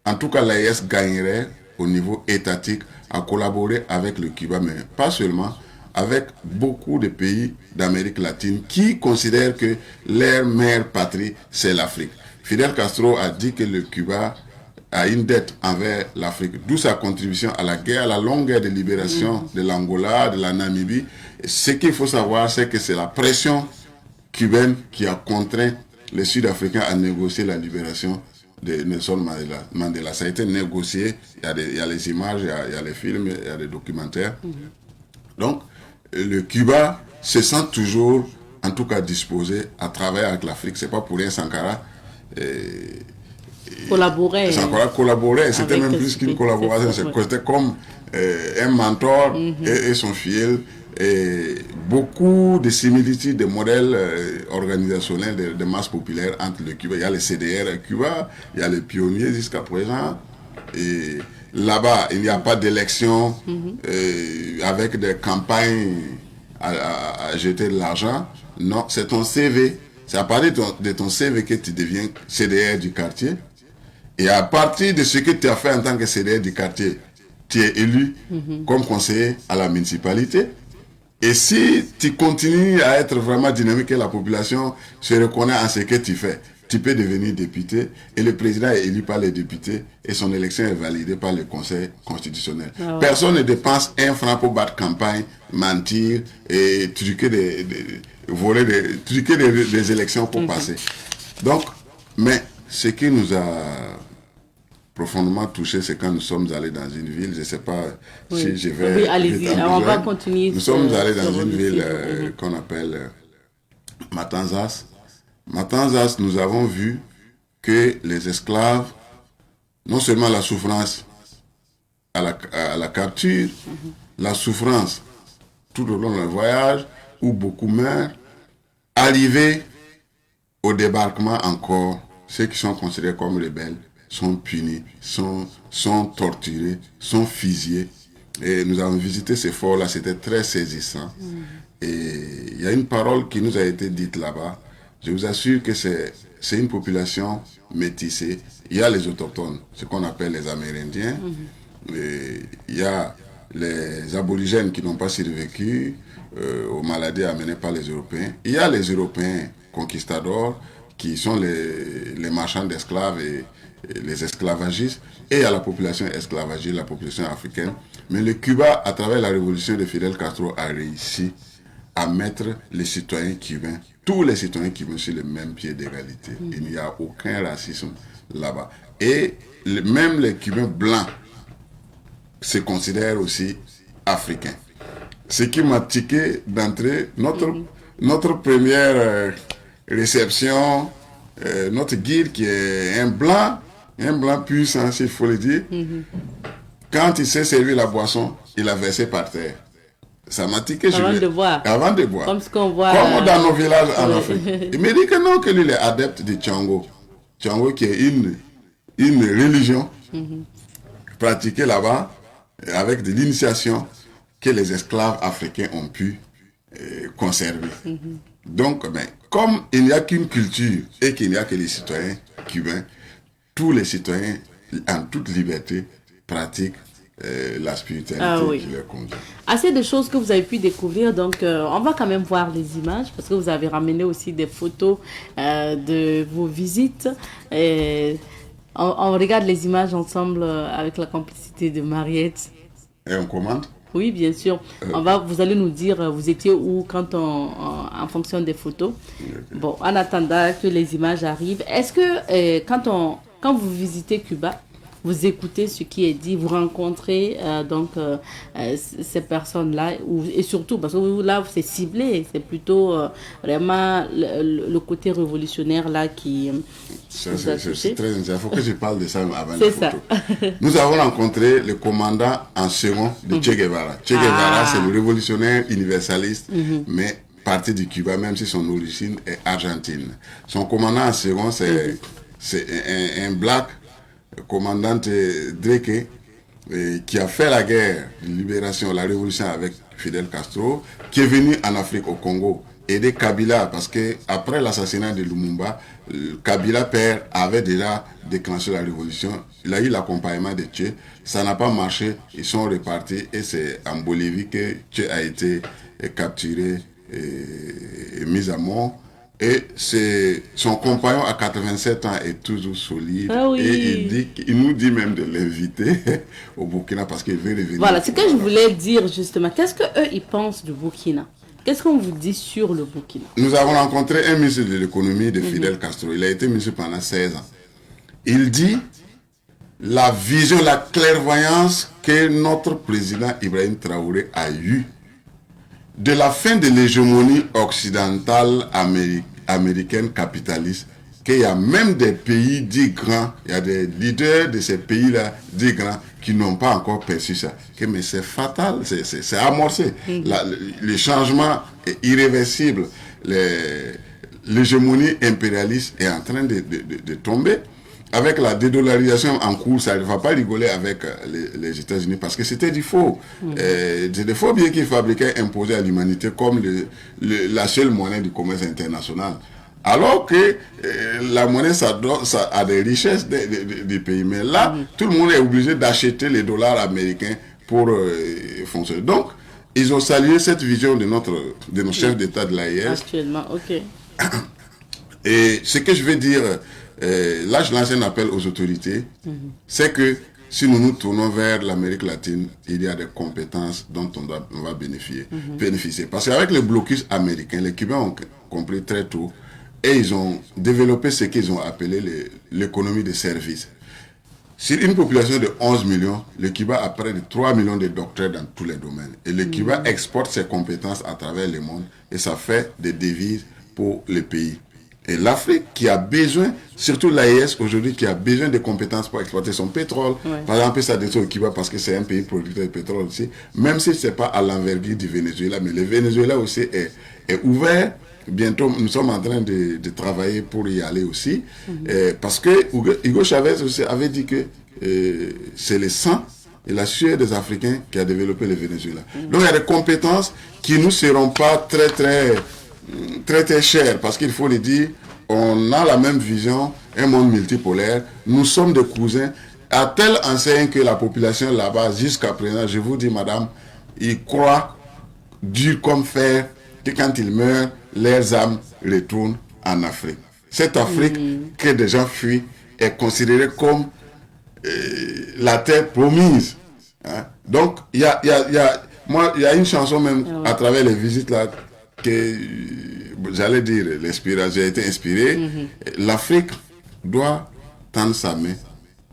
en tout cas l'AES gagnerait au niveau étatique à collaborer avec le Cuba, mais pas seulement, avec beaucoup de pays d'Amérique latine qui considèrent que leur mère patrie, c'est l'Afrique. Fidel Castro a dit que le Cuba a une dette envers l'Afrique, d'où sa contribution à la guerre, à la longue guerre de libération de l'Angola, de la Namibie. Et ce qu'il faut savoir, c'est que c'est la pression cubaine qui a contraint les Sud-Africains à négocier la libération de Nelson Mandela. Ça a été négocié, il y a les images, il y a les films, il y a les documentaires. Donc, le Cuba se sent toujours, en tout cas, disposé à travailler avec l'Afrique. C'est pas pour rien Sankara collaborer. Sankara collaborait. C'était même plus qu'une collaboration. C'était comme un mentor et son filleul. Et beaucoup de similitudes, de modèles organisationnels de masse populaire entre le Cuba. Il y a les CDR à Cuba, il y a les pionniers jusqu'à présent. Et là-bas, il n'y a pas d'élection avec des campagnes à jeter de l'argent. Non, c'est ton CV. C'est à partir de ton CV que tu deviens CDR du quartier. Et à partir de ce que tu as fait en tant que CDR du quartier, tu es élu comme conseiller à la municipalité. Et si tu continues à être vraiment dynamique et la population se reconnaît en ce que tu fais, tu peux devenir député et le président est élu par les députés et son élection est validée par le Conseil constitutionnel. Ah ouais. Personne ne dépense un franc pour battre campagne, mentir et truquer des élections pour passer. Donc, mais ce qui nous a profondément touché, c'est quand nous sommes allés dans une ville, je ne sais pas si je vais... Oui, allez-y, on va continuer. Nous sommes allés dans une ville qu'on appelle Matanzas. Matanzas, nous avons vu que les esclaves, non seulement la souffrance à la capture, la souffrance tout au long du voyage, où beaucoup meurent, arrivés au débarquement encore, ceux qui sont considérés comme rebelles, sont punis, sont torturés, sont fusillés. Et nous avons visité ce fort-là, c'était très saisissant. Et il y a une parole qui nous a été dite là-bas. Je vous assure que c'est une population métissée. Il y a les autochtones, ce qu'on appelle les Amérindiens. Et il y a les aborigènes qui n'ont pas survécu aux maladies amenées par les Européens. Il y a les Européens conquistadors qui sont les marchands d'esclaves et les esclavagistes, et à la population esclavagiste, la population africaine. Mais le Cuba, à travers la révolution de Fidel Castro, a réussi à mettre les citoyens cubains, tous les citoyens cubains, sur le même pied d'égalité. Il n'y a aucun racisme là-bas. Et même les Cubains blancs se considèrent aussi africains. Ce qui m'a tiqué d'entrée, notre première réception, notre guide qui est un blanc puissant, s'il faut le dire, quand il s'est servi la boisson, il a versé par terre. Ça m'a tiqué. Avant de boire. Comme ce qu'on voit. Comme dans nos villages en Afrique. Il me dit que non, que lui, il est adepte du Tchango. Tchango qui est une religion pratiquée là-bas avec de l'initiation que les esclaves africains ont pu conserver. Donc, comme il n'y a qu'une culture et qu'il n'y a que les citoyens cubains, tous les citoyens, en toute liberté, pratiquent la spiritualité qui leur conduit. Assez de choses que vous avez pu découvrir, donc on va quand même voir les images, parce que vous avez ramené aussi des photos de vos visites. On regarde les images ensemble avec la complicité de Mariette. Et on commande? Oui, bien sûr. Vous allez nous dire, vous étiez où quand en fonction des photos. Okay. Bon, en attendant que les images arrivent, est-ce que quand vous visitez Cuba, vous écoutez ce qui est dit, vous rencontrez ces personnes-là, et surtout, parce que là, c'est ciblé, c'est plutôt vraiment le côté révolutionnaire là qui... C'est très intéressant, il faut que je parle de ça avant les photos. Nous avons rencontré le commandant en second de Che Guevara. Che Guevara, c'est le révolutionnaire universaliste, mais parti du Cuba, même si son origine est argentine. Son commandant en second, c'est un black, commandante Drake, qui a fait la guerre de libération, la révolution avec Fidel Castro, qui est venu en Afrique, au Congo, aider Kabila, parce que après l'assassinat de Lumumba, Kabila père avait déjà déclenché la révolution. Il a eu l'accompagnement de Tché. Ça n'a pas marché. Ils sont repartis et c'est en Bolivie que Tché a été capturé et mis à mort. Et son compagnon à 87 ans est toujours solide. Ah oui. Et il nous dit même de l'inviter au Burkina parce qu'il veut revenir. Voilà, c'est ce que je voulais dire justement. Qu'est-ce qu'eux, ils pensent du Burkina? Qu'est-ce qu'on vous dit sur le Burkina? Nous avons rencontré un ministre de l'économie de Fidel Castro. Il a été ministre pendant 16 ans. Il dit la vision, la clairvoyance que notre président Ibrahim Traoré a eue de la fin de l'hégémonie occidentale américaine capitaliste, qu'il y a même des pays dits grands, il y a des leaders de ces pays-là dits grands qui n'ont pas encore perçu ça. Mais c'est fatal, c'est amorcé. Le changement est irréversible. L'hégémonie impérialiste est en train de tomber. Avec la dédollarisation en cours, ça ne va pas rigoler avec les États-Unis parce que c'était du faux. C'est des faux billets qu'ils fabriquaient imposés à l'humanité comme la seule monnaie du commerce international. Alors que la monnaie, ça a des richesses des pays. Mais là, tout le monde est obligé d'acheter les dollars américains pour fonctionner. Donc, ils ont salué cette vision de nos chefs d'État de l'AIS. Actuellement, ok. Et ce que je veux dire, là je lance un appel aux autorités, c'est que si nous nous tournons vers l'Amérique latine, il y a des compétences dont on va bénéficier. Parce qu'avec le blocus américain, les Cubains ont compris très tôt et ils ont développé ce qu'ils ont appelé l'économie de services. Sur une population de 11 millions, le Cuba a près de 3 millions de docteurs dans tous les domaines. Et le Cuba exporte ses compétences à travers le monde et ça fait des devises pour les pays. Et l'Afrique qui a besoin, surtout l'AES aujourd'hui, qui a besoin de compétences pour exploiter son pétrole. Par exemple, ça descend au Cuba parce que c'est un pays producteur de pétrole aussi. Même si ce n'est pas à l'envergure du Venezuela, mais le Venezuela aussi est ouvert. Bientôt, nous sommes en train de travailler pour y aller aussi. Parce que Hugo Chavez aussi avait dit que c'est le sang et la sueur des Africains qui a développé le Venezuela. Donc il y a des compétences qui ne nous seront pas très chères. Parce qu'il faut le dire, on a la même vision, un monde multipolaire. Nous sommes des cousins. À telle enseigne que la population là-bas, jusqu'à présent, je vous dis, madame, ils croient dur comme fer que quand ils meurent, leurs âmes retournent en Afrique. Cette Afrique que des gens fuient est considérée comme la terre promise. Hein? Donc, il y a une chanson même à travers les visites là que j'allais dire, j'ai été inspiré. L'Afrique doit tendre sa main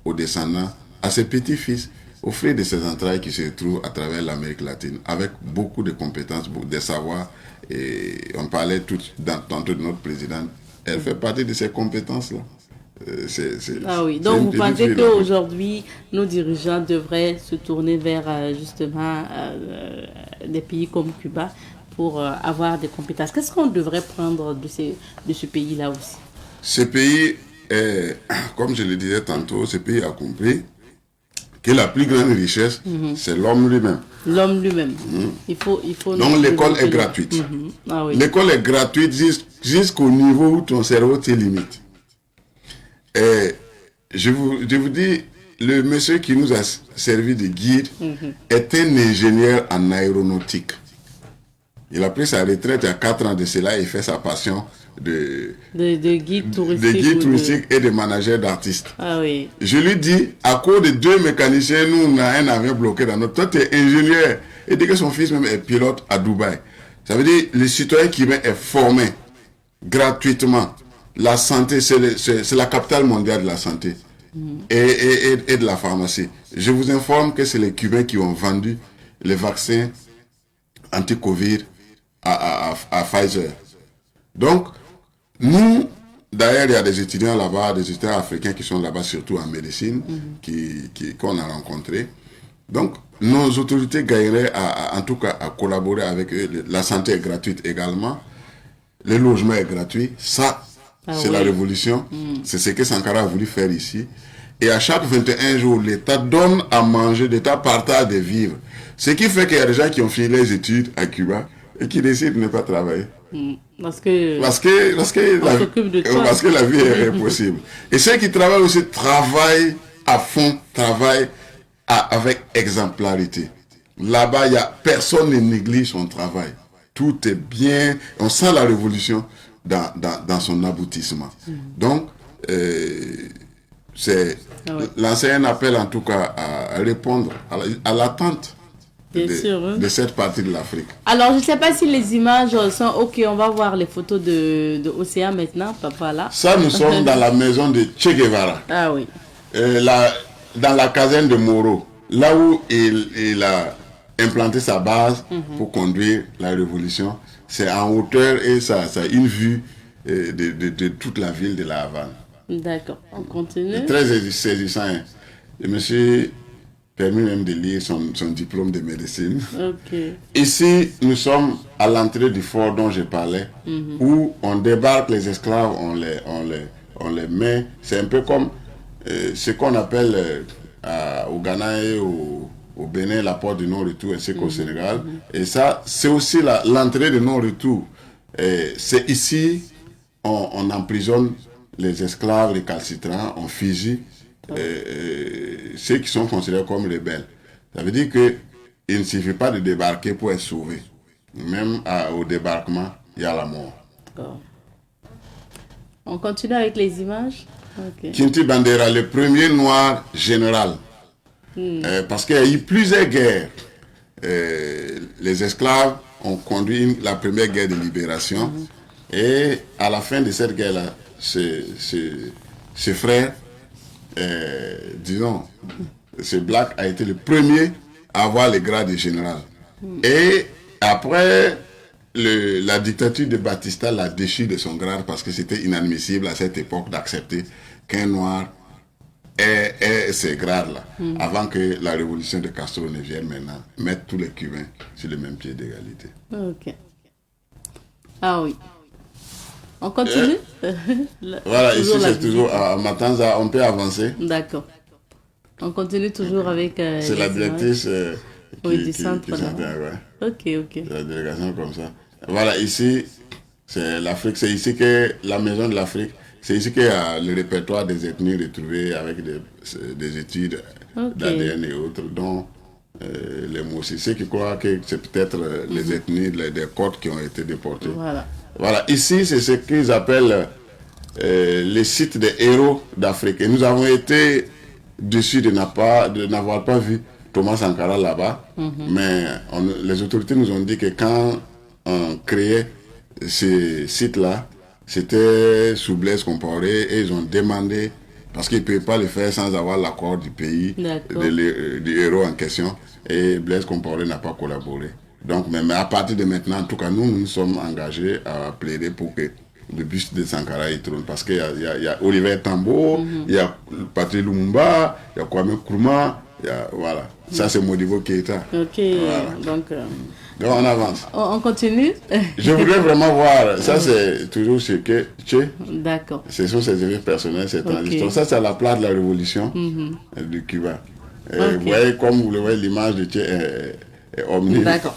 aux descendants, à ses petits-fils, aux fruits de ses entrailles qui se trouvent à travers l'Amérique latine, avec beaucoup de compétences, de savoir. Et on parlait tantôt de notre présidente. Elle fait partie de ces compétences-là. Ah oui, donc vous pensez qu'aujourd'hui, nos dirigeants devraient se tourner vers justement des pays comme Cuba pour avoir des compétences. Qu'est-ce qu'on devrait prendre de ce pays-là aussi? Ce pays, comme je le disais tantôt, ce pays a compris que la plus grande richesse, c'est l'homme lui-même. L'homme lui-même. Il faut donc l'école est gratuite. Ah oui. L'école est gratuite jusqu'au niveau où ton cerveau te limite. Et je vous dis, le monsieur qui nous a servi de guide est un ingénieur en aéronautique. Il a pris sa retraite il y a 4 ans de cela et il fait sa passion de guide touristique et de manager d'artistes. Ah oui. Je lui dis, à cause de 2 mécaniciens, nous on a un avion bloqué dans notre... Toi tu es ingénieur. Et dès que son fils même est pilote à Dubaï. Ça veut dire le citoyen qui est formé gratuitement. La santé, c'est la capitale mondiale de la santé et de la pharmacie. Je vous informe que c'est les Cubains qui ont vendu les vaccins anti-Covid à Pfizer. Donc, nous, d'ailleurs, il y a des étudiants là-bas, des étudiants africains qui sont là-bas, surtout en médecine, qu'on a rencontrés. Donc, nos autorités gagneraient en tout cas à collaborer avec eux. La santé est gratuite également. Le logement est gratuit. Ça, c'est la révolution. C'est ce que Sankara a voulu faire ici. Et à chaque 21 jours, l'État donne à manger, l'État partage des vivres. Ce qui fait qu'il y a des gens qui ont fini les études à Cuba et qui décident de ne pas travailler. Parce que la vie est possible. Et ceux qui travaillent aussi travaillent à fond, travaillent avec exemplarité. Là-bas, personne ne néglige son travail. Tout est bien. On sent la révolution dans son aboutissement. Donc, c'est l'ancien appel en tout cas à répondre à l'attente de cette partie de l'Afrique. Alors, je ne sais pas si les images sont OK. On va voir les photos de Océan maintenant, papa, là. Ça, nous sommes dans la maison de Che Guevara. Ah oui. Dans la caserne de Moro, là où il a implanté sa base pour conduire la révolution. C'est en hauteur et ça a une vue de toute la ville de La Havane. D'accord, on continue. C'est très saisissant. Je me suis permis même de lire son diplôme de médecine. Okay. Ici, nous sommes à l'entrée du fort dont je parlais, où on débarque les esclaves, on les met. C'est un peu comme ce qu'on appelle au Ghana et au Bénin la porte du non-retour, ainsi qu'au Sénégal. Et ça, c'est aussi l'entrée de non-retour. C'est ici, on emprisonne les esclaves récalcitrants, on fusille ceux qui sont considérés comme rebelles. Ça veut dire qu'il ne suffit pas de débarquer pour être sauvé. Même au débarquement, il y a la mort. On continue avec les images. Okay. Kinti Bandera, le premier noir général. Parce qu'il y a eu plusieurs guerres. Les esclaves ont conduit la première guerre de libération. Et à la fin de cette guerre-là, ce frère, disons, ce Black a été le premier à avoir le grade de général. Et après, la dictature de Batista l'a déchu de son grade parce que c'était inadmissible à cette époque d'accepter qu'un noir ait ces grades-là, avant que la révolution de Castro ne vienne maintenant mettre tous les Cubains sur le même pied d'égalité. Ok. Ah oui. On continue. Voilà, ici c'est toujours à Matanza, on peut avancer. D'accord. On continue toujours avec... c'est la directrice du centre. Ok. La délégation comme ça. Voilà, ici, c'est l'Afrique, c'est ici que la maison de l'Afrique, c'est ici qu'il y a le répertoire des ethnies retrouvées avec des études d'ADN et autres, dont les Moussis. Ceux qui croient que c'est peut-être les ethnies des côtes qui ont été déportées. Voilà, ici, c'est ce qu'ils appellent les sites des héros d'Afrique. Et nous avons été déçus de n'avoir pas vu Thomas Sankara là-bas. Mais les autorités nous ont dit que quand on créait ces sites-là, c'était sous Blaise Compaoré et ils ont demandé, parce qu'ils ne pouvaient pas le faire sans avoir l'accord du pays, du héros en question, et Blaise Compaoré n'a pas collaboré. Donc, mais à partir de maintenant, en tout cas, nous sommes engagés à plaider pour que le buste de Sankara y trône. Parce qu'il y a Oliver Tambo, il y a Patrice Lumumba, il y a Kwame Nkrumah, voilà. Ça, c'est Modibo Keïta. Ok, voilà. Donc on avance. On continue. Je voudrais vraiment voir, ça c'est toujours ce que D'accord. Ce sont ses effets personnels, ces transitions. Ça, c'est à la place de la révolution du Cuba. Vous voyez, comme vous le voyez, l'image de Che D'accord.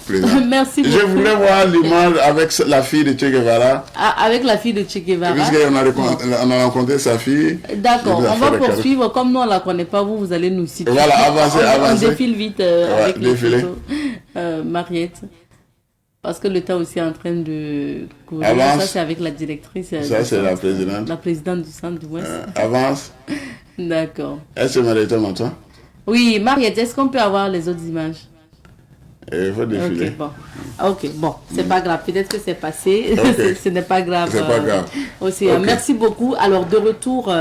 Merci beaucoup. Je voulais voir l'image avec la fille de Che Guevara. Avec la fille de Che Guevara. Puisqu'on a rencontré sa fille. D'accord, on va poursuivre. Comme nous, on ne la connaît pas, vous allez nous citer. Voilà, avancez. On défile vite avec les photos. Mariette. Parce que le temps aussi est en train de courir. Ça, c'est avec la directrice. Ça, c'est la présidente. La présidente du centre du Ouest. Avance. D'accord. Est-ce que Mariette m'entend? Oui, Mariette, est-ce qu'on peut avoir les autres images? Il faut défiler. Ok, bon, c'est pas grave. Peut-être que c'est passé. Ce n'est pas grave. C'est pas grave. Aussi, merci beaucoup. Alors, de retour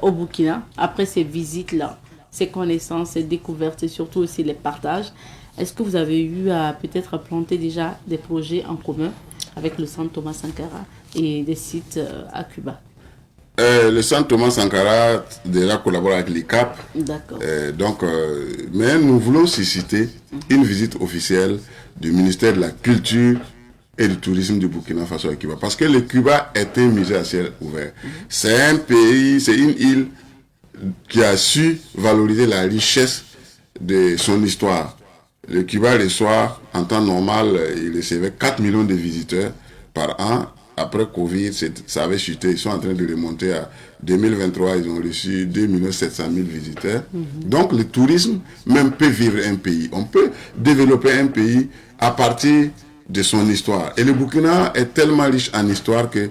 au Burkina, après ces visites-là, ces connaissances, ces découvertes et surtout aussi les partages, est-ce que vous avez eu à peut-être planter déjà des projets en commun avec le centre Thomas Sankara et des sites à Cuba? Le centre Thomas Sankara déjà collabore avec l'ICAP. D'accord. Mais nous voulons susciter une visite officielle du ministère de la Culture et du Tourisme du Burkina Faso à Cuba. Parce que le Cuba est un musée à ciel ouvert. C'est un pays, c'est une île qui a su valoriser la richesse de son histoire. Le Cuba reçoit, en temps normal, il recevait 4 millions de visiteurs par an. Après Covid, ça avait chuté. Ils sont en train de remonter à 2023. Ils ont reçu 2 700 000 visiteurs. Donc, le tourisme même peut vivre un pays. On peut développer un pays à partir de son histoire. Et le Burkina est tellement riche en histoire que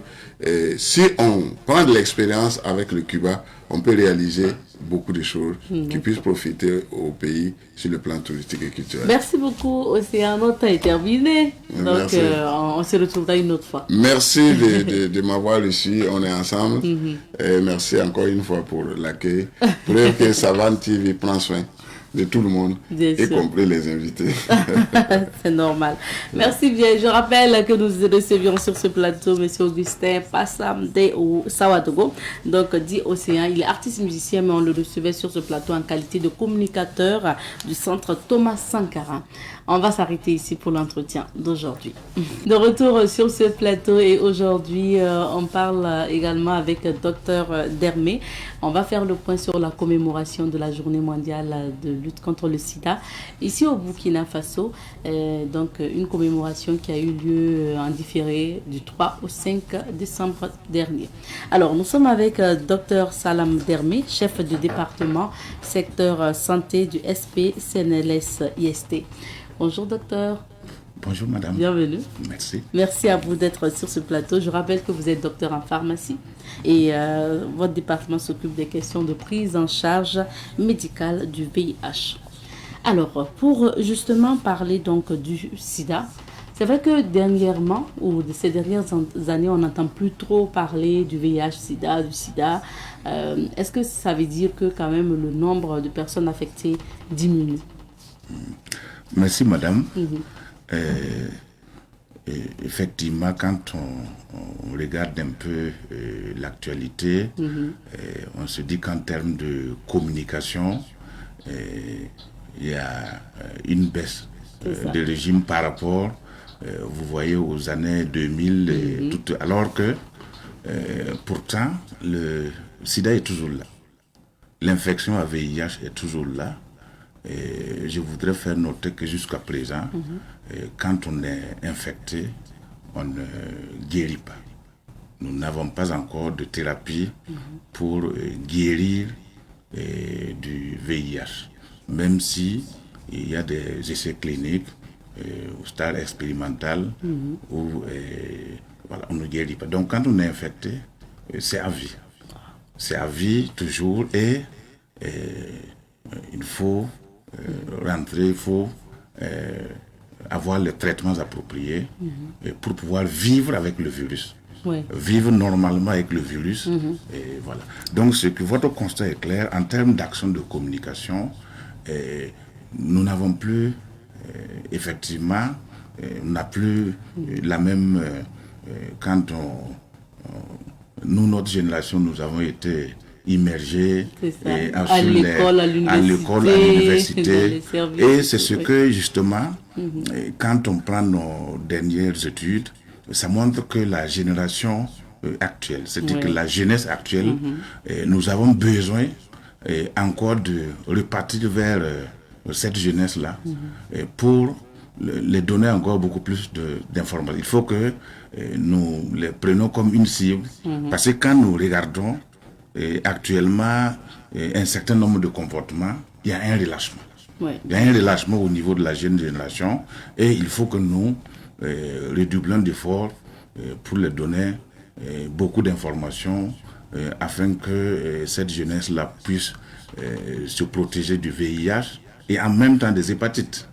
si on prend de l'expérience avec le Cuba, on peut réaliser beaucoup de choses qui puissent profiter au pays sur le plan touristique et culturel. Merci beaucoup, Océan. Notre temps est terminé. Donc, on se retrouvera une autre fois. Merci de m'avoir reçu. On est ensemble. Et merci encore une fois pour l'accueil. Preuve que Savane TV prend soin de tout le monde, y compris les invités. C'est normal. Merci bien. Je rappelle que nous recevions sur ce plateau M. Augustin Passamde Sawadogo, donc dit Océan. Il est artiste musicien, mais on le recevait sur ce plateau en qualité de communicateur du centre Thomas Sankara. On va s'arrêter ici pour l'entretien d'aujourd'hui. De retour sur ce plateau et aujourd'hui, on parle également avec Dr Dermé. On va faire le point sur la commémoration de la journée mondiale de lutte contre le sida. Ici au Burkina Faso, donc une commémoration qui a eu lieu en différé du 3 au 5 décembre dernier. Alors, nous sommes avec Dr Salam Dermé, chef du département secteur santé du SP CNLS IST. Bonjour docteur. Bonjour madame. Bienvenue. Merci. Merci à vous d'être sur ce plateau. Je rappelle que vous êtes docteur en pharmacie et votre département s'occupe des questions de prise en charge médicale du VIH. Alors, pour justement parler donc du sida, c'est vrai que dernièrement, ou de ces dernières années, on n'entend plus trop parler du VIH-Sida, du sida. Est-ce que ça veut dire que quand même le nombre de personnes affectées diminue? Merci madame. Effectivement, quand on regarde un peu l'actualité, on se dit qu'en termes de communication, il y a une baisse de régime par rapport, vous voyez, aux années 2000, alors que pourtant le sida est toujours là. L'infection à VIH est toujours là. Et je voudrais faire noter que jusqu'à présent, quand on est infecté, on ne guérit pas. Nous n'avons pas encore de thérapie pour guérir du VIH. Même si il y a des essais cliniques au stade expérimental où voilà, on ne guérit pas. Donc quand on est infecté, c'est à vie. C'est à vie toujours et il faut rentrer, il faut avoir les traitements appropriés pour pouvoir vivre avec le virus. Vivre normalement avec le virus. Et voilà. Donc, votre constat est clair. En termes d'action de communication, nous n'avons plus, effectivement, on n'a plus la même... quand nous, notre génération, nous avons été immergés à l'école, à l'université. Et c'est ce que, justement, quand on prend nos dernières études, ça montre que la génération actuelle, c'est-à-dire que la jeunesse actuelle, nous avons besoin encore de repartir vers cette jeunesse-là pour les donner encore beaucoup plus d'informations. Il faut que nous les prenions comme une cible, parce que quand nous regardons actuellement un certain nombre de comportements, il y a un relâchement. Il y a un relâchement au niveau de la jeune génération et il faut que nous redoublions d'efforts pour les donner beaucoup d'informations afin que cette jeunesse-là puisse se protéger du VIH et en même temps des hépatites.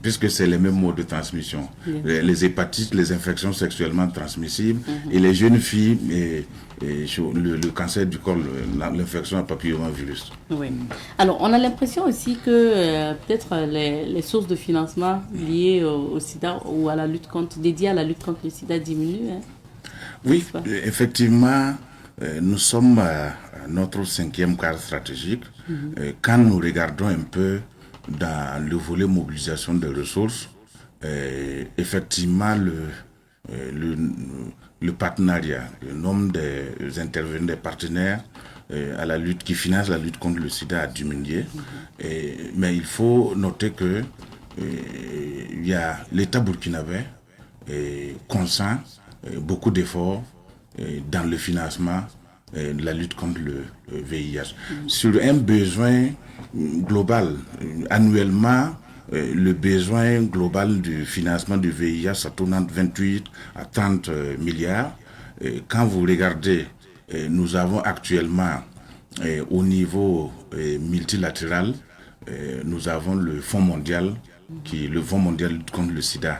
Puisque c'est les mêmes modes de transmission. Les hépatites, les infections sexuellement transmissibles et les jeunes filles, le cancer du col, l'infection à papillomavirus. Alors, on a l'impression aussi que peut-être les sources de financement liées au sida ou à la lutte dédiées à la lutte contre le sida diminuent. Oui, effectivement, nous sommes à notre 5e cadre stratégique. Quand nous regardons un peu dans le volet mobilisation des ressources, effectivement, le partenariat, le nombre des intervenants, des partenaires à la lutte, qui financent la lutte contre le sida a diminué. Mais il faut noter que il y a l'État burkinabé consent beaucoup d'efforts dans le financement de la lutte contre le VIH. Sur un besoin global, annuellement, le besoin global du financement du VIH, ça tourne entre 28 à 30 milliards. Quand vous regardez, nous avons actuellement au niveau multilatéral, nous avons le Fonds mondial, qui est le Fonds mondial contre le sida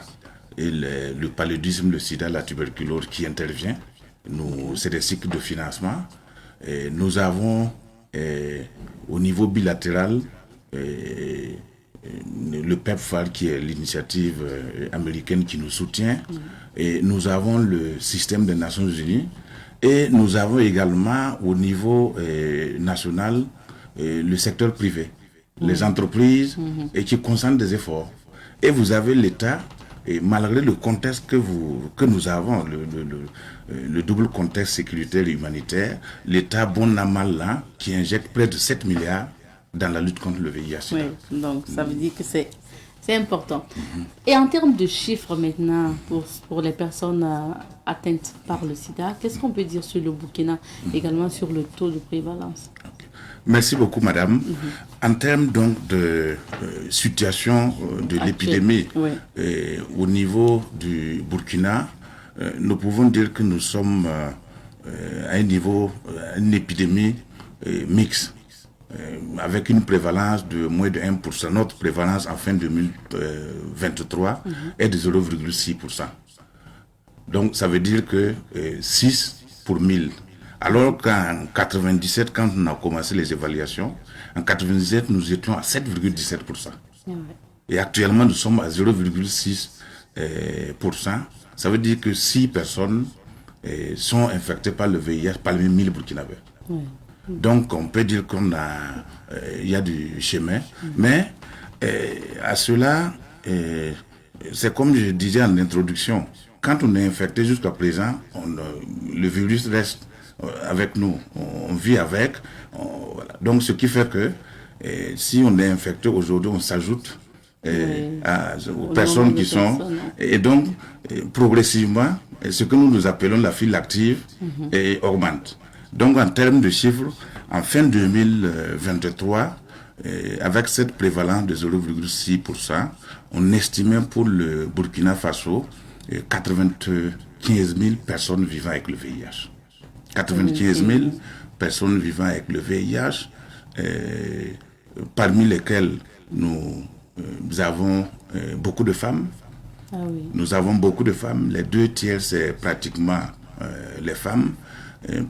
et le paludisme, le sida, la tuberculose qui intervient. C'est des cycles de financement. Nous avons au niveau bilatéral le PEPFAR qui est l'initiative américaine qui nous soutient. Et nous avons le système des Nations Unies. Et nous avons également au niveau national le secteur privé, les entreprises et qui consentent des efforts. Et vous avez l'État, et malgré le contexte que nous avons, le double contexte sécuritaire et humanitaire, l'État bon à mal là, qui injecte près de 7 milliards dans la lutte contre le VIH. Oui, donc ça veut dire que c'est important. Et en termes de chiffres maintenant, pour les personnes atteintes par le sida, qu'est-ce qu'on peut dire sur le Burkina, également sur le taux de prévalence? Merci beaucoup, madame. En termes donc de situation de l'épidémie au niveau du Burkina, nous pouvons dire que nous sommes à un niveau, une épidémie mixte, avec une prévalence de moins de 1%. Notre prévalence en fin 2023 est de 0,6%. Donc ça veut dire que 6 pour 1000. Alors qu'en 97, quand on a commencé les évaluations, en 97, nous étions à 7,17%. Et actuellement, nous sommes à 0,6%. Ça veut dire que 6 personnes sont infectées par le VIH parmi 1000 Burkinabés. Donc, on peut dire il y a du chemin. Mais à cela, c'est comme je disais en introduction, quand on est infecté jusqu'à présent, le virus reste avec nous, on vit avec. Voilà. Donc, ce qui fait que si on est infecté aujourd'hui, on s'ajoute aux personnes qui sont... Et donc, progressivement, ce que nous appelons la file active augmente. Donc, en termes de chiffres, en fin 2023, avec cette prévalence de 0,6%, on estimait pour le Burkina Faso 95 000 personnes vivant avec le VIH. 95 000 personnes vivant avec le VIH, parmi lesquelles nous avons beaucoup de femmes. Nous avons beaucoup de femmes. Les 2/3, c'est pratiquement les femmes.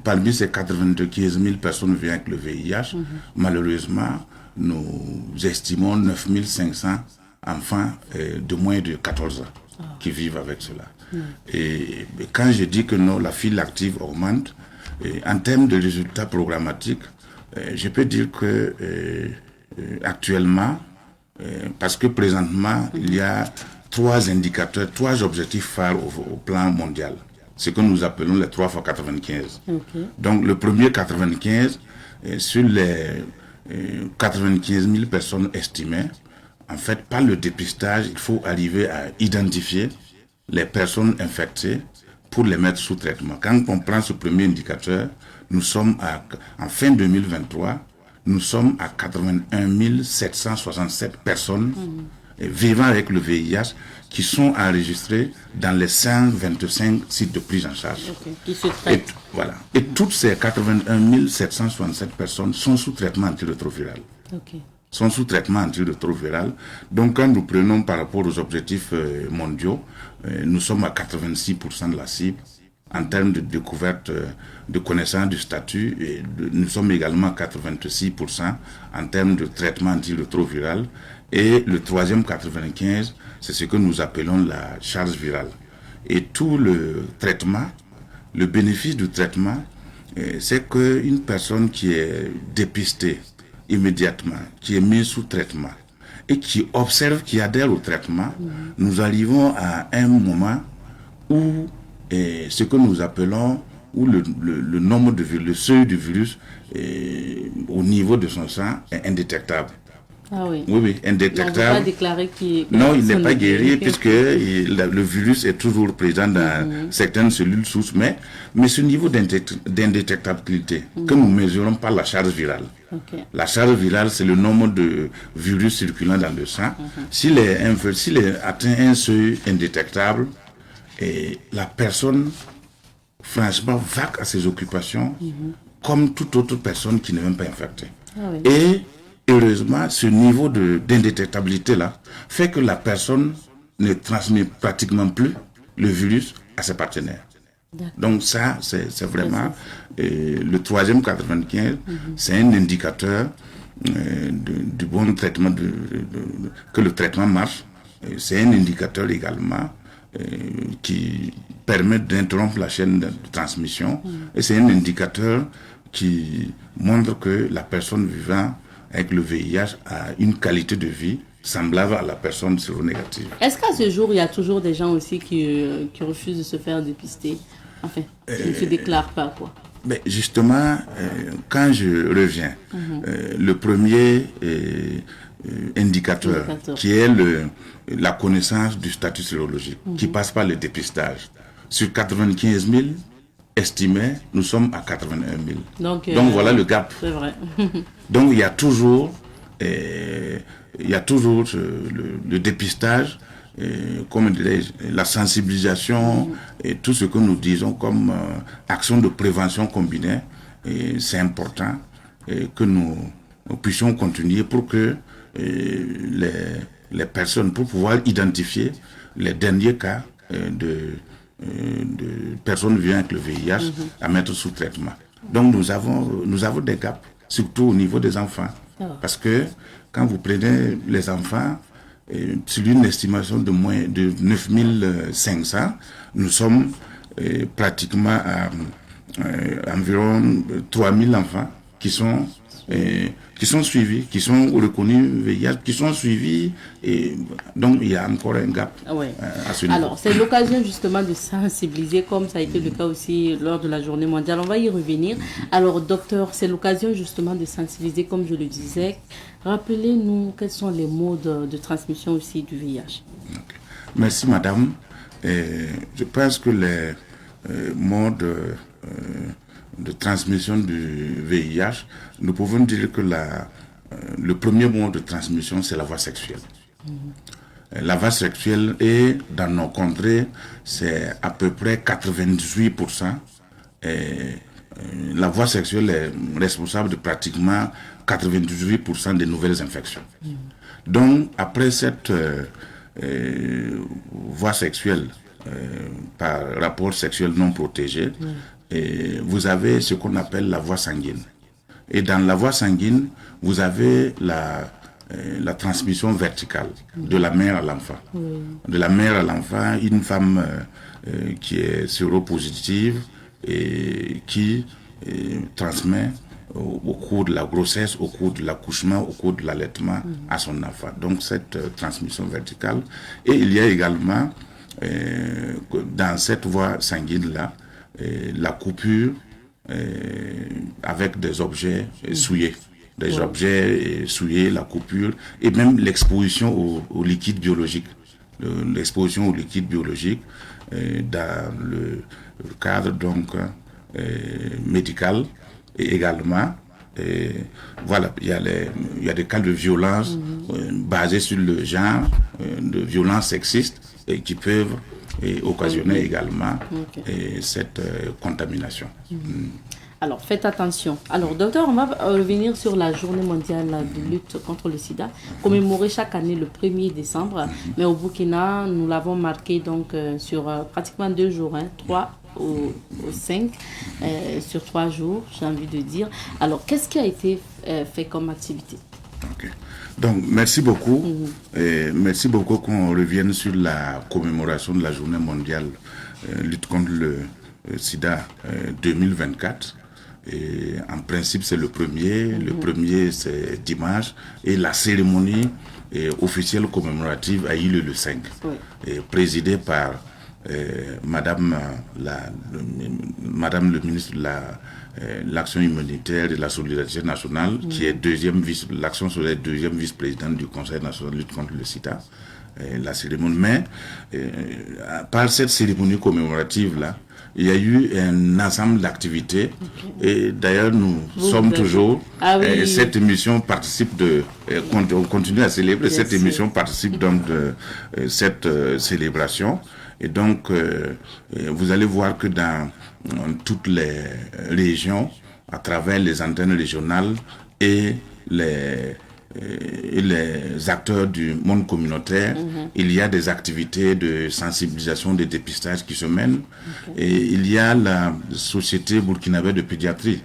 Parmi ces 95 000 personnes vivant avec le VIH, malheureusement, nous estimons 9 500 enfants de moins de 14 ans qui vivent avec cela. Et quand je dis que la file active augmente, en termes de résultats programmatiques, je peux dire que actuellement, parce que présentement, il y a 3 indicateurs, 3 objectifs phares au plan mondial. Ce que nous appelons les 3 x 95. Donc le premier 95, sur les 95 000 personnes estimées, en fait, par le dépistage, il faut arriver à identifier les personnes infectées pour les mettre sous traitement. Quand on prend ce premier indicateur, nous sommes en fin 2023, nous sommes à 81 767 personnes vivant avec le VIH qui sont enregistrées dans les 125 sites de prise en charge. Qui se traitent. Et toutes ces 81 767 personnes sont sous traitement antirétroviral. Sont sous traitement antirétroviral. Donc quand nous prenons par rapport aux objectifs mondiaux, nous sommes à 86% de la cible en termes de découverte, de connaissance du statut. Et nous sommes également à 86% en termes de traitement antirétroviral. Et le troisième 95, c'est ce que nous appelons la charge virale. Et tout le traitement, le bénéfice du traitement, c'est qu'une personne qui est dépistée immédiatement, qui est mise sous traitement et qui observe, qui adhère au traitement, nous arrivons à un moment où ce que nous appelons, où le nombre de virus, le seuil du virus au niveau de son sang est indétectable. Ah oui. Oui, indétectable. On ne peut pas déclarer qu'il... Non, il n'est pas guéri puisque le virus est toujours présent dans certaines cellules sources. Mais ce niveau d'indétectabilité que nous mesurons par la charge virale. Okay. La charge virale, c'est le nombre de virus circulant dans le sang. S'il est atteint un seuil indétectable, et la personne, franchement, vague à ses occupations comme toute autre personne qui n'est même pas infectée. Ah oui. Et heureusement, ce niveau d'indétectabilité-là fait que la personne ne transmet pratiquement plus le virus à ses partenaires. Donc ça, c'est vraiment le troisième 95, c'est un indicateur du bon traitement, que le traitement marche. C'est un indicateur également qui permet d'interrompre la chaîne de transmission. Et c'est un indicateur qui montre que la personne vivant avec le VIH a une qualité de vie semblable à la personne séronégative. Est-ce qu'à ce jour, il y a toujours des gens aussi qui refusent de se faire dépister? Enfin, qui ne se déclarent pas, quoi. Mais justement, quand je reviens, le premier indicateur qui est la connaissance du statut sérologique, qui passe par le dépistage, sur 95 000 estimés, nous sommes à 81 000. Donc voilà le gap. C'est vrai. Donc il y a toujours le dépistage, comme dirais-je, la sensibilisation et tout ce que nous disons comme action de prévention combinée. Et c'est important que nous puissions continuer pour que les personnes, pour pouvoir identifier les derniers cas de personnes vivant avec le VIH à mettre sous traitement. Donc nous avons des gaps, surtout au niveau des enfants. Parce que quand vous prenez les enfants, sur une estimation de moins de 9500, nous sommes pratiquement à environ 3000 enfants qui sont suivis, qui sont reconnus VIH, qui sont suivis, et donc il y a encore un gap à ce niveau. Alors, c'est l'occasion justement de sensibiliser, comme ça a été le cas aussi lors de la journée mondiale. On va y revenir. Alors, docteur, c'est l'occasion justement de sensibiliser, comme je le disais. Rappelez-nous quels sont les modes de transmission aussi du VIH. Okay. Merci, madame. Je pense que les modes de transmission du VIH, nous pouvons dire que le premier mode de transmission, c'est la voie sexuelle. La voie sexuelle est, dans nos contrées, c'est à peu près 98%. La voie sexuelle est responsable de pratiquement 98% des nouvelles infections. Donc, après cette voie sexuelle, par rapport sexuel non protégé, et vous avez ce qu'on appelle la voie sanguine. Et dans la voie sanguine, vous avez la transmission verticale de la mère à l'enfant. De la mère à l'enfant, une femme qui est séropositive et qui transmet au cours de la grossesse, au cours de l'accouchement, au cours de l'allaitement à son enfant. Donc cette transmission verticale. Et il y a également dans cette voie sanguine-là, la coupure avec des objets souillés. Des objets souillés, la coupure, et même l'exposition au liquide biologique. L'exposition au liquide biologique dans le cadre donc médical, et également voilà, il y a des cas de violence basés sur le genre, de violence sexiste, et qui peuvent occasionner également cette contamination. Alors, faites attention. Alors, docteur, on va revenir sur la journée mondiale de lutte contre le sida, commémorée chaque année le 1er décembre. Mais au Burkina, nous l'avons marqué donc, sur pratiquement 2 jours, 3 au 5, sur 3 jours, j'ai envie de dire. Alors, qu'est-ce qui a été fait comme activité? Donc, merci beaucoup. Merci beaucoup qu'on revienne sur la commémoration de la journée mondiale lutte contre le sida 2024. Et en principe, c'est le premier. Le premier, c'est dimanche. Et la cérémonie officielle commémorative a eu lieu le 5. Et présidée par Madame le ministre de l'action humanitaire et de la solidarité nationale, qui est l'action sur les deuxième vice-présidente du Conseil national de lutte contre le sida. La cérémonie, mais par cette cérémonie commémorative là, il y a eu un ensemble d'activités et d'ailleurs nous sommes toujours cette émission participe on continue à célébrer. Bien cette sûr. Émission participe donc de cette célébration et donc vous allez voir que dans toutes les régions, à travers les antennes régionales et les acteurs du monde communautaire, il y a des activités de sensibilisation, de dépistage qui se mènent. Et il y a la Société burkinabé de pédiatrie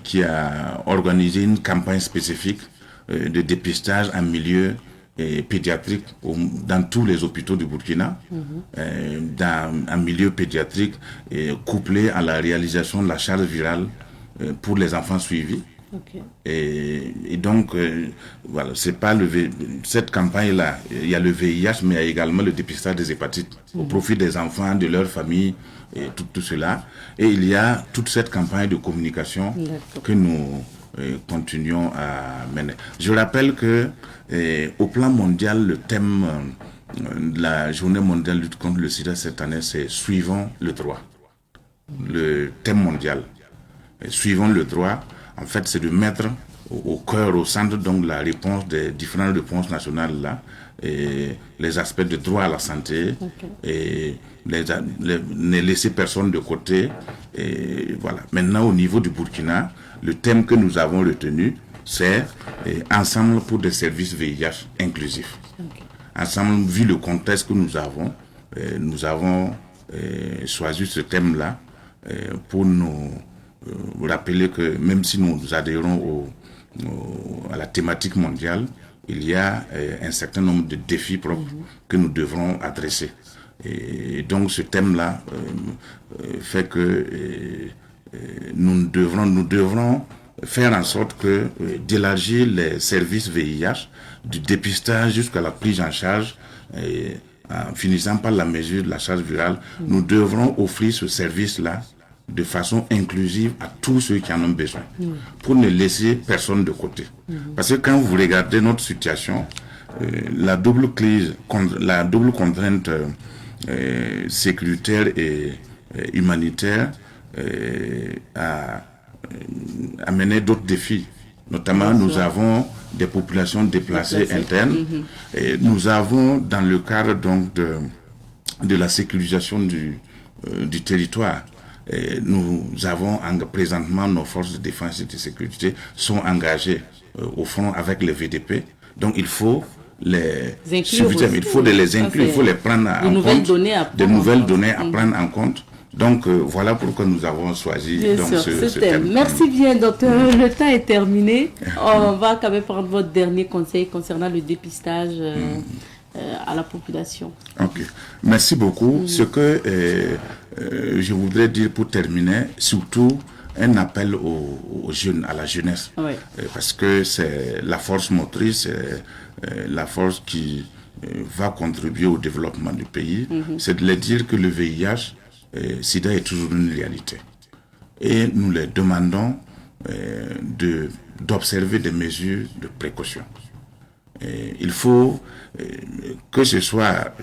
qui a organisé une campagne spécifique de dépistage en milieu pédiatrique dans tous les hôpitaux du Burkina, dans un milieu pédiatrique couplé à la réalisation de la charge virale pour les enfants suivis. Et donc, voilà, c'est pas cette campagne-là, il y a le VIH, mais il y a également le dépistage des hépatites au profit des enfants, de leurs familles, et tout cela. Et il y a toute cette campagne de communication que nous continuons à mener. Je rappelle que au plan mondial, le thème de la journée mondiale de lutte contre le sida cette année, c'est Suivons le droit. Le thème mondial. Suivons le droit. En fait, c'est de mettre au cœur, au centre donc la réponse des différentes réponses nationales là, et les aspects de droit à la santé et ne laisser personne de côté. Et voilà. Maintenant, au niveau du Burkina, le thème que nous avons retenu, c'est ensemble pour des services VIH inclusifs. Ensemble, vu le contexte que nous avons choisi ce thème-là pour nous rappeler que même si nous adhérons à la thématique mondiale, il y a un certain nombre de défis propres que nous devrons adresser. Et donc ce thème-là fait que nous devrons faire en sorte que d'élargir les services VIH, du dépistage jusqu'à la prise en charge, en finissant par la mesure de la charge virale, nous devrons offrir ce service-là de façon inclusive à tous ceux qui en ont besoin, pour ne laisser personne de côté. Parce que quand vous regardez notre situation, la double contrainte sécuritaire et humanitaire a amené d'autres défis. Notamment, nous avons des populations déplacées internes. Et nous avons, dans le cadre donc de la sécurisation du territoire, nous avons présentement nos forces de défense et de sécurité sont engagées au front avec les VDP. Donc il faut les inclure, il faut les inclure, il faut les prendre en compte, des nouvelles données à prendre en compte. Donc voilà pourquoi nous avons choisi ce thème. Merci bien, docteur. Le temps est terminé. On va quand même prendre votre dernier conseil concernant le dépistage à la population. Ok, merci beaucoup. Ce que je voudrais dire pour terminer, surtout un appel aux jeunes, à la jeunesse, parce que c'est la force motrice, la force qui va contribuer au développement du pays, c'est de leur dire que le VIH, SIDA est toujours une réalité. Et nous leur demandons d'observer des mesures de précaution. Il faut que ce soit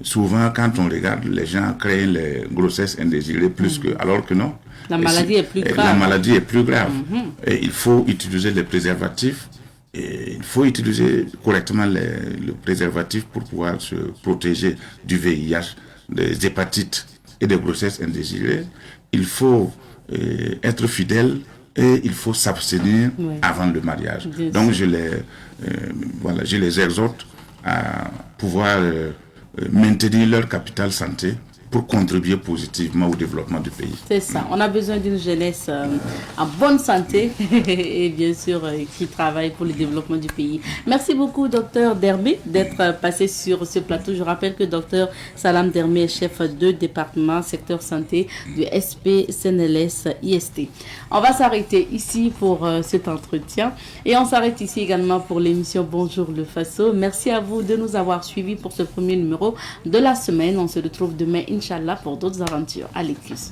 souvent quand on regarde, les gens créent les grossesses indésirées plus que, alors que non. La maladie est plus grave. La maladie est plus grave. Et il faut utiliser les préservatifs. Et il faut utiliser correctement le préservatif pour pouvoir se protéger du VIH, des hépatites et des grossesses indésirées. Il faut être fidèle et il faut s'abstenir avant le mariage. Donc je les exhorte à pouvoir maintenir leur capital santé pour contribuer positivement au développement du pays. C'est ça. On a besoin d'une jeunesse en bonne santé et bien sûr qui travaille pour le développement du pays. Merci beaucoup, Dr Dermé, d'être passé sur ce plateau. Je rappelle que Dr Salam Dermé est chef de département secteur santé du SP CNLS IST. On va s'arrêter ici pour cet entretien et on s'arrête ici également pour l'émission Bonjour le Faso. Merci à vous de nous avoir suivis pour ce premier numéro de la semaine. On se retrouve demain, Inch'Allah, pour d'autres aventures. Allez, plus.